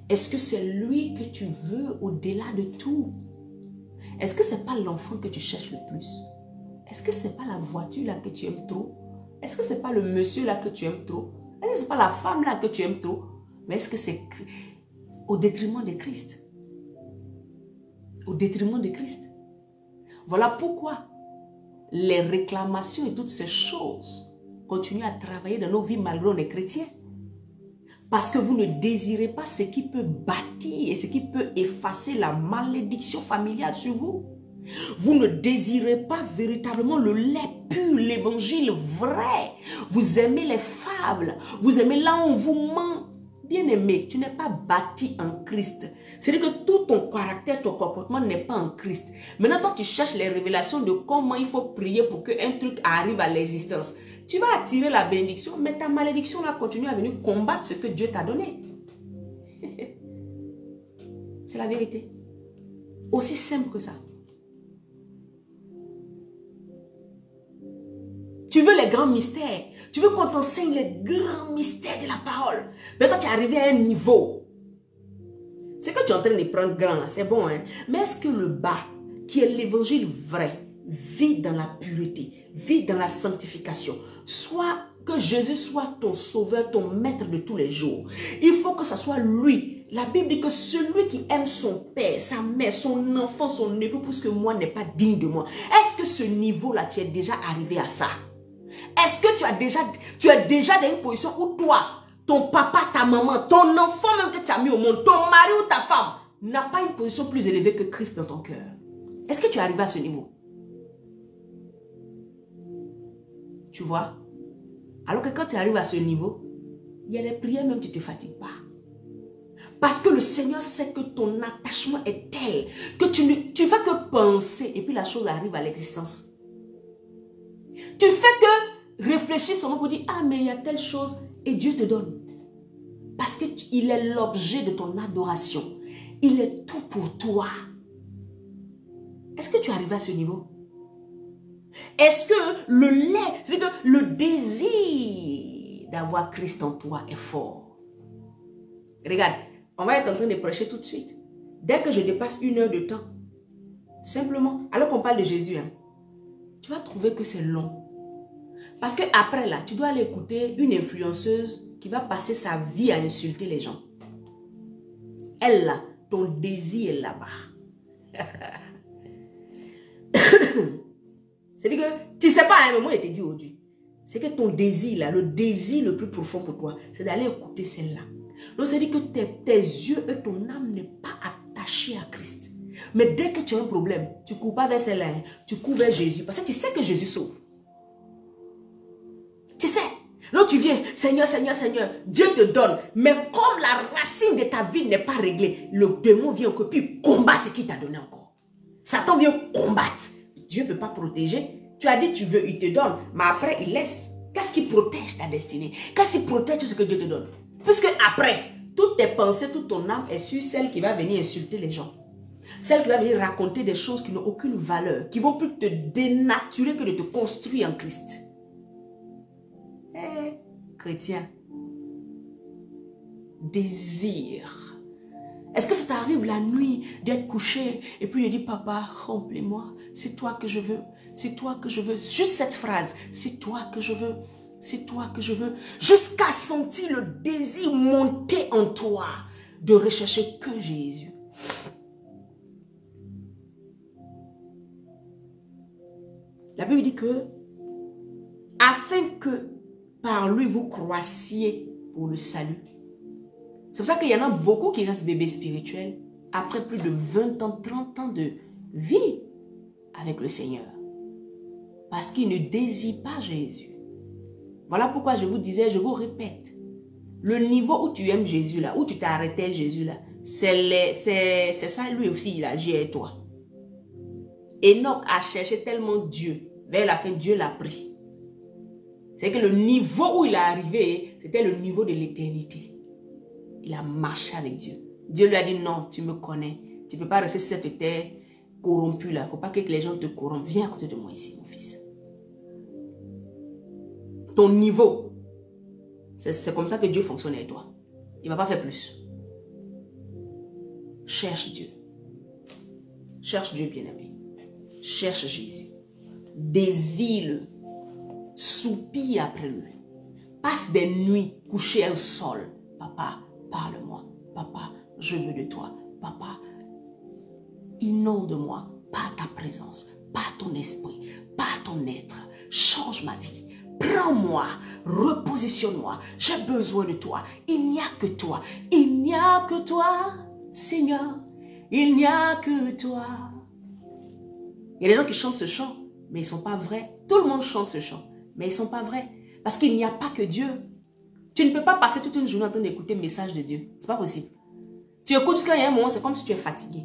Est-ce que c'est lui que tu veux au-delà de tout? Est-ce que ce n'est pas l'enfant que tu cherches le plus? Est-ce que ce n'est pas la voiture là que tu aimes trop? Est-ce que ce n'est pas le monsieur là que tu aimes trop? Est-ce que ce n'est pas la femme là que tu aimes trop? Mais est-ce que c'est au détriment de Christ? Au détriment de Christ. Voilà pourquoi les réclamations et toutes ces choses continuent à travailler dans nos vies malgré on est chrétiens. Parce que vous ne désirez pas ce qui peut bâtir et ce qui peut effacer la malédiction familiale sur vous. Vous ne désirez pas véritablement le lait pur, l'évangile vrai. Vous aimez les fables. Vous aimez là où on vous ment. Bien-aimé, tu n'es pas bâti en Christ. C'est-à-dire que tout ton caractère, ton comportement n'est pas en Christ. Maintenant, toi, tu cherches les révélations de comment il faut prier pour qu'un truc arrive à l'existence. Tu vas attirer la bénédiction, mais ta malédiction va continuer à venir combattre ce que Dieu t'a donné. C'est la vérité. Aussi simple que ça. Tu veux les grands mystères. Tu veux qu'on t'enseigne les grands mystères de la parole. Mais toi, tu es arrivé à un niveau. C'est que tu es en train de prendre grand, c'est bon, hein? Mais est-ce que le bas, qui est l'évangile vrai, vit dans la pureté, vit dans la sanctification? Soit que Jésus soit ton sauveur, ton maître de tous les jours. Il faut que ce soit lui. La Bible dit que celui qui aime son père, sa mère, son enfant, son époux, puisque moi n'est pas digne de moi. Est-ce que ce niveau-là, tu es déjà arrivé à ça? Est-ce que tu es déjà dans une position où toi, ton papa, ta maman, ton enfant même que tu as mis au monde, ton mari ou ta femme, n'a pas une position plus élevée que Christ dans ton cœur? Est-ce que tu es arrivé à ce niveau? Tu vois? Alors que quand tu arrives à ce niveau, il y a les prières même, tu ne te fatigues pas. Parce que le Seigneur sait que ton attachement est tel que tu ne fais que penser et puis la chose arrive à l'existence. Tu fais que réfléchir seulement pour dire, ah mais il y a telle chose et Dieu te donne. Parce qu'il est l'objet de ton adoration. Il est tout pour toi. Est-ce que tu arrives à ce niveau? Est-ce que le lait, c'est-à-dire que le désir d'avoir Christ en toi est fort? Regarde, on va être en train de prêcher tout de suite. Dès que je dépasse 1 heure de temps, simplement, alors qu'on parle de Jésus, hein, tu vas trouver que c'est long. Parce que après là, tu dois aller écouter une influenceuse qui va passer sa vie à insulter les gens. Elle là, ton désir est là-bas. C'est-à-dire que, tu ne sais pas, à un moment, il te dit aujourd'hui. C'est que ton désir là, le désir le plus profond pour toi, c'est d'aller écouter celle-là. Donc, c'est-à-dire que tes yeux et ton âme n'est pas attachés à Christ. Mais dès que tu as un problème, tu ne cours pas vers celle-là, hein, tu cours vers Jésus. Parce que tu sais que Jésus sauve. Tu sais. Donc tu viens, Seigneur, Seigneur, Seigneur, Dieu te donne. Mais comme la racine de ta vie n'est pas réglée, le démon vient encore, puis combat ce qu'il t'a donné encore. Satan vient combattre. Dieu ne peut pas protéger. Tu as dit tu veux, il te donne. Mais après, il laisse. Qu'est-ce qui protège ta destinée? Qu'est-ce qui protège tout ce que Dieu te donne? Puisque après, toutes tes pensées, toute ton âme est sur celle qui va venir insulter les gens. Celle qui va venir raconter des choses qui n'ont aucune valeur, qui vont plus te dénaturer que de te construire en Christ. Eh, chrétien, désir. Est-ce que ça t'arrive la nuit d'être couché et puis il dit, papa, remplis-moi, c'est toi que je veux, c'est toi que je veux. Juste cette phrase, c'est toi que je veux, c'est toi que je veux. Jusqu'à sentir le désir monter en toi de rechercher que Jésus. La Bible dit que, afin que par lui vous croissiez pour le salut. C'est pour ça qu'il y en a beaucoup qui restent bébés spirituels après plus de 20 ans, 30 ans de vie avec le Seigneur. Parce qu'ils ne désirent pas Jésus. Voilà pourquoi je vous disais, je vous répète, le niveau où tu aimes Jésus là, où tu t'es arrêté à Jésus là, c'est ça lui aussi il agit avec toi. Enoch a cherché tellement Dieu. Vers la fin, Dieu l'a pris. C'est que le niveau où il est arrivé, c'était le niveau de l'éternité. Il a marché avec Dieu. Dieu lui a dit, non, tu me connais. Tu ne peux pas rester sur cette terre corrompue là. Il ne faut pas que les gens te corrompent. Viens à côté de moi ici, mon fils. Ton niveau, c'est comme ça que Dieu fonctionne avec toi. Il ne va pas faire plus. Cherche Dieu. Cherche Dieu, bien-aimé. Cherche Jésus. Désire-le. Soupire après lui. Passe des nuits couché au sol. Papa, parle-moi. Papa, je veux de toi. Papa, inonde-moi par ta présence, par ton esprit, par ton être. Change ma vie. Prends-moi, repositionne-moi. J'ai besoin de toi. Il n'y a que toi. Il n'y a que toi, Seigneur. Il n'y a que toi. Il y a des gens qui chantent ce chant, mais ils ne sont pas vrais. Tout le monde chante ce chant, mais ils ne sont pas vrais. Parce qu'il n'y a pas que Dieu. Tu ne peux pas passer toute une journée en train d'écouter le message de Dieu. Ce n'est pas possible. Tu écoutes jusqu'à un moment, c'est comme si tu es fatigué.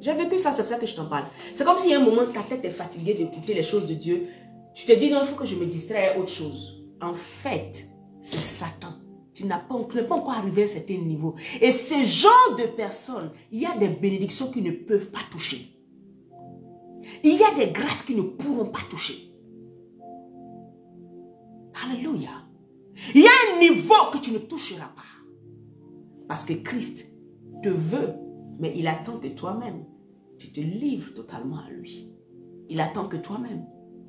J'ai vécu ça, c'est pour ça que je t'en parle. C'est comme si à un moment, ta tête est fatiguée d'écouter les choses de Dieu. Tu te dis, non, il faut que je me distraie à autre chose. En fait, c'est Satan. Tu n'es pas encore arrivé à un certain niveau. Et ce genre de personnes, il y a des bénédictions qui ne peuvent pas toucher. Il y a des grâces qui ne pourront pas toucher. Alléluia. Il y a un niveau que tu ne toucheras pas. Parce que Christ te veut, mais il attend que toi-même, tu te livres totalement à lui. Il attend que toi-même,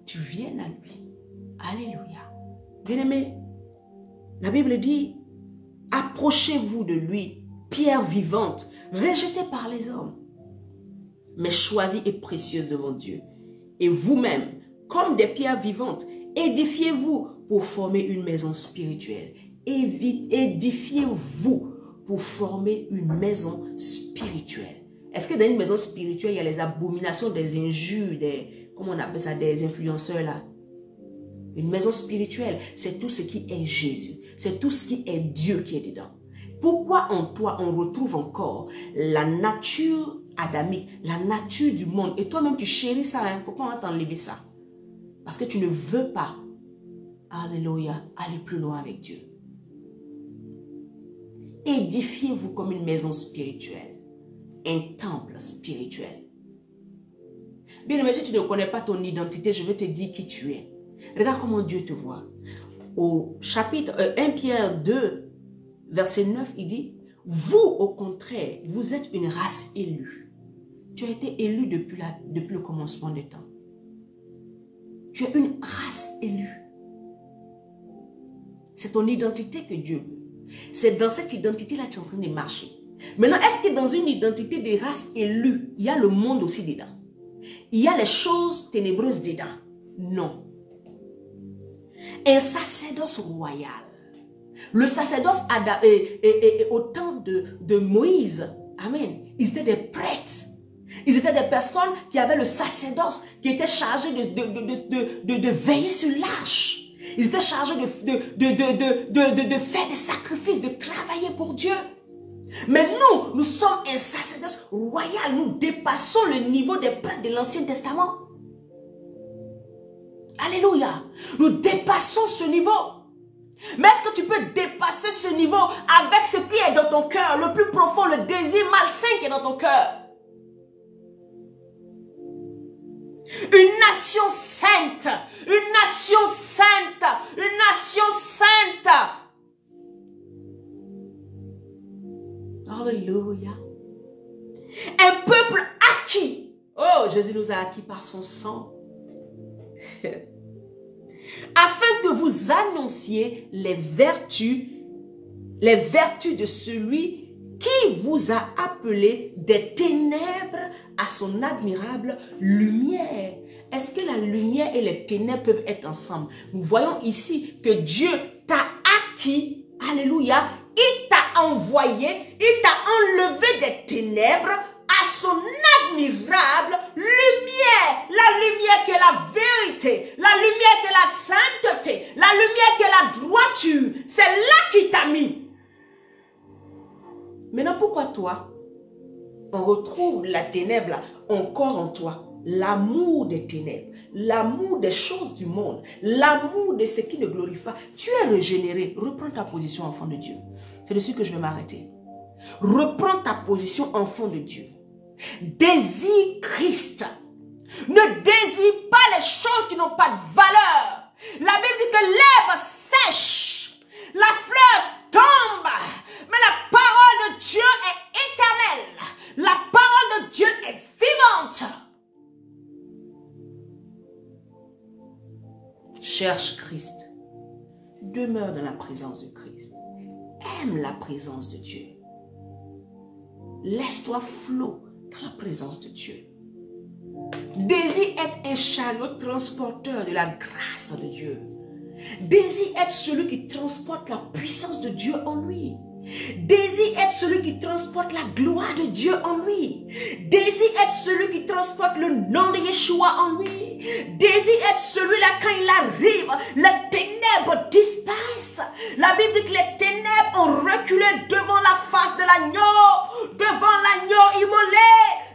tu viennes à lui. Alléluia. Bien-aimé, la Bible dit, approchez-vous de lui, pierre vivante, rejetée par les hommes, mais choisie et précieuse devant Dieu. Et vous-même, comme des pierres vivantes, édifiez-vous pour former une maison spirituelle. Édifiez-vous pour former une maison spirituelle. Est-ce que dans une maison spirituelle, il y a les abominations, des injures, comment on appelle ça, des influenceurs là? Une maison spirituelle, c'est tout ce qui est Jésus. C'est tout ce qui est Dieu qui est dedans. Pourquoi en toi, on retrouve encore la nature adamique, la nature du monde? Et toi-même, tu chéris ça, il ne faut pas t'enlever ça. Parce que tu ne veux pas, alléluia, aller plus loin avec Dieu. Édifiez-vous comme une maison spirituelle, un temple spirituel. Bien aimé, si tu ne connais pas ton identité, je vais te dire qui tu es. Regarde comment Dieu te voit. Au chapitre 1 Pierre 2, verset 9, il dit, vous au contraire, vous êtes une race élue. Tu as été élu depuis le commencement des temps. Tu es une race élue. C'est ton identité que Dieu veut. C'est dans cette identité-là que tu es en train de marcher. Maintenant, est-ce que dans une identité de race élue, il y a le monde aussi dedans? Il y a les choses ténébreuses dedans? Non. Un sacerdoce royal. Le sacerdoce au temps de Moïse, amen, ils étaient des prêtres. Ils étaient des personnes qui avaient le sacerdoce, qui étaient chargés de veiller sur l'arche. Ils étaient chargés de faire des sacrifices, de travailler pour Dieu. Mais nous sommes un sacerdoce royal. Nous dépassons le niveau des prêtres de l'Ancien Testament. Alléluia. Nous dépassons ce niveau. Mais est-ce que tu peux dépasser ce niveau avec ce qui est dans ton cœur, le plus profond, le désir malsain qui est dans ton cœur? Une nation sainte, une nation sainte, une nation sainte. Alléluia. Un peuple acquis. Oh, Jésus nous a acquis par son sang. Afin que vous annonciez les vertus de celui qui vous a appelé des ténèbres à son admirable lumière. Est-ce que la lumière et les ténèbres peuvent être ensemble? Nous voyons ici que Dieu t'a acquis, alléluia, il t'a envoyé, il t'a enlevé des ténèbres à son admirable lumière. La lumière qui est la vérité, la lumière qui est la sainteté, la lumière qui est la droiture. C'est là qu'il t'a mis. Maintenant, pourquoi toi, on retrouve la ténèbre encore en toi? L'amour des ténèbres, l'amour des choses du monde, l'amour de ce qui ne glorifie pas. Tu es régénéré. Reprends ta position enfant de Dieu. C'est dessus que je vais m'arrêter. Reprends ta position enfant de Dieu. Désire Christ. Ne désire pas les choses qui n'ont pas de valeur. La Bible dit que l'herbe sèche, la fleur tombe, mais la parole de Dieu est éternelle. La parole de Dieu est vivante. Cherche Christ. Demeure dans la présence de Christ. Aime la présence de Dieu. Laisse-toi flot dans la présence de Dieu. Désire être un chariot transporteur de la grâce de Dieu. Désire être celui qui transporte la puissance de Dieu en lui. Désire être celui qui transporte la gloire de Dieu en lui. Désire être celui qui transporte le nom de Yeshua en lui. Désire être celui-là quand il arrive, les ténèbres disparaissent. La Bible dit que les ténèbres ont reculé devant la face de l'agneau, devant l'agneau immolé.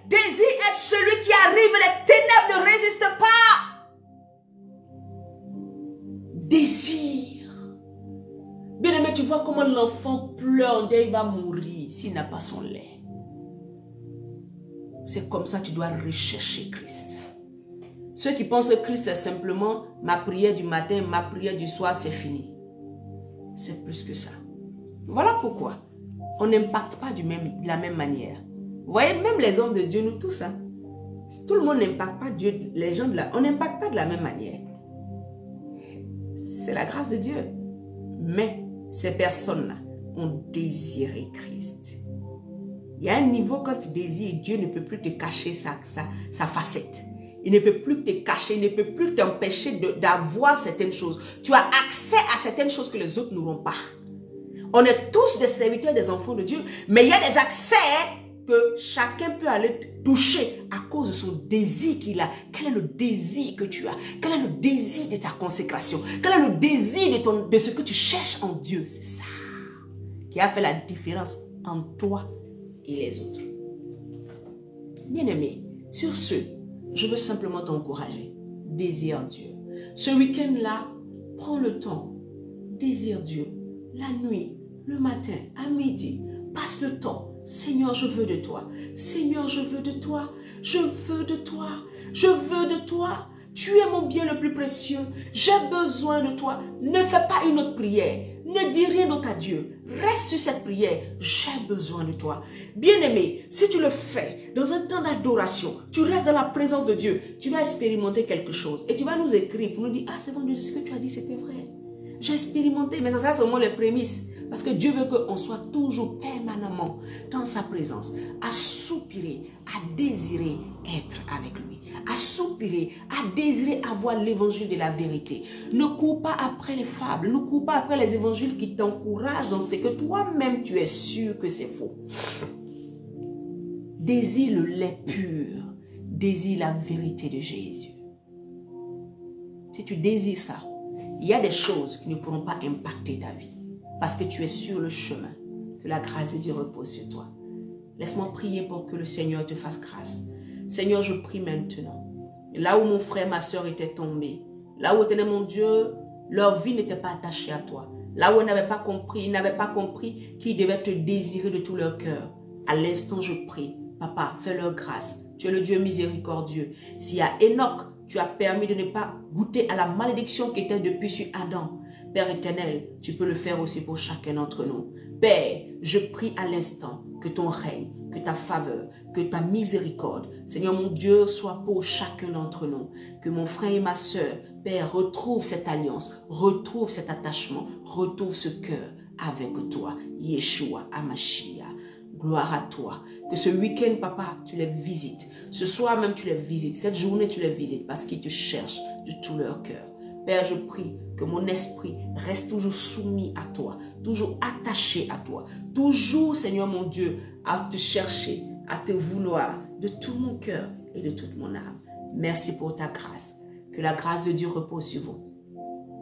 Désire être celui qui arrive, les ténèbres ne résistent pas. Désire. Bien-aimé, tu vois comment l'enfant pleure, il va mourir s'il n'a pas son lait. C'est comme ça que tu dois rechercher Christ. Ceux qui pensent que Christ est simplement ma prière du matin, ma prière du soir, c'est fini. C'est plus que ça. Voilà pourquoi on n'impacte pas de la même manière. Vous voyez, même les hommes de Dieu, nous tous, hein, tout le monde n'impacte pas Dieu, les gens de là, on n'impacte pas de la même manière. C'est la grâce de Dieu. Mais ces personnes-là ont désiré Christ. Il y a un niveau quand tu désires, Dieu ne peut plus te cacher sa facette. Il ne peut plus te cacher, il ne peut plus t'empêcher d'avoir certaines choses. Tu as accès à certaines choses que les autres n'auront pas. On est tous des serviteurs, des enfants de Dieu, mais il y a des accès que chacun peut aller toucher à cause de son désir qu'il a. Quel est le désir que tu as? Quel est le désir de ta consécration? Quel est le désir de ce que tu cherches en Dieu? C'est ça qui a fait la différence entre toi et les autres. Bien-aimé, sur ce, je veux simplement t'encourager. Désire Dieu. Ce week-end-là, prends le temps. Désire Dieu. La nuit, le matin, à midi, passe le temps. Seigneur, je veux de toi. Seigneur, je veux de toi. Je veux de toi. Je veux de toi. Tu es mon bien le plus précieux. J'ai besoin de toi. Ne fais pas une autre prière. Ne dis rien d'autre à Dieu. Reste sur cette prière. J'ai besoin de toi. Bien-aimé, si tu le fais dans un temps d'adoration, tu restes dans la présence de Dieu, tu vas expérimenter quelque chose. Et tu vas nous écrire pour nous dire, ah, c'est bon, Dieu, ce que tu as dit, c'était vrai. J'ai expérimenté, mais ça sera seulement les prémices. Parce que Dieu veut qu'on soit toujours permanemment dans sa présence, à soupirer, à désirer être avec lui, à soupirer, à désirer avoir l'évangile de la vérité. Ne cours pas après les fables, ne cours pas après les évangiles qui t'encouragent dans ce que toi-même tu es sûr que c'est faux. Désire le lait pur, désire la vérité de Jésus. Si tu désires ça, il y a des choses qui ne pourront pas impacter ta vie. Parce que tu es sur le chemin. Que la grâce de Dieu repose sur toi. Laisse-moi prier pour que le Seigneur te fasse grâce. Seigneur, je prie maintenant. Là où mon frère, ma soeur étaient tombés. Là où, éternel mon Dieu, leur vie n'était pas attachée à toi. Là où ils n'avaient pas compris qu'ils devaient te désirer de tout leur cœur. À l'instant, je prie. Papa, fais-leur grâce. Tu es le Dieu miséricordieux. S'il y a Enoch, tu as permis de ne pas goûter à la malédiction qui était depuis sur Adam. Père éternel, tu peux le faire aussi pour chacun d'entre nous. Père, je prie à l'instant que ton règne, que ta faveur, que ta miséricorde, Seigneur mon Dieu, soit pour chacun d'entre nous. Que mon frère et ma soeur, Père, retrouve cette alliance, retrouve cet attachement, retrouve ce cœur avec toi. Yeshua HaMashiach. Gloire à toi. Que ce week-end, papa, tu les visites. Ce soir même, tu les visites. Cette journée, tu les visites parce qu'ils te cherchent de tout leur cœur. Père, je prie que mon esprit reste toujours soumis à toi, toujours attaché à toi, toujours, Seigneur mon Dieu, à te chercher, à te vouloir de tout mon cœur et de toute mon âme. Merci pour ta grâce. Que la grâce de Dieu repose sur vous.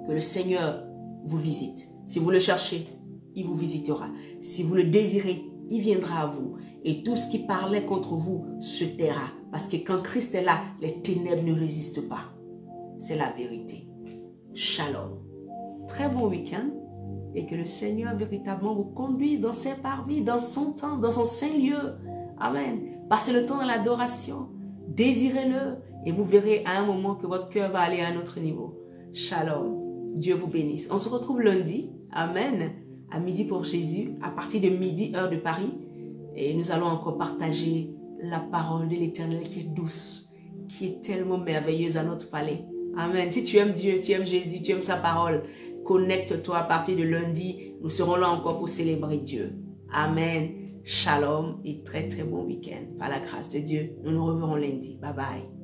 Que le Seigneur vous visite. Si vous le cherchez, il vous visitera. Si vous le désirez, il viendra à vous. Et tout ce qui parlait contre vous se taira. Parce que quand Christ est là, les ténèbres ne résistent pas. C'est la vérité. Shalom. Très bon week-end. Et que le Seigneur véritablement vous conduise dans ses parvis, dans son temple, dans son saint lieu. Amen. Passez le temps dans l'adoration. Désirez-le. Et vous verrez à un moment que votre cœur va aller à un autre niveau. Shalom. Dieu vous bénisse. On se retrouve lundi. Amen. À midi pour Jésus. À partir de midi, heure de Paris. Et nous allons encore partager la parole de l'Éternel qui est douce, qui est tellement merveilleuse à notre palais. Amen. Si tu aimes Dieu, tu aimes Jésus, tu aimes sa parole, connecte-toi à partir de lundi. Nous serons là encore pour célébrer Dieu. Amen. Shalom et très très bon week-end. Par la grâce de Dieu, nous nous reverrons lundi. Bye bye.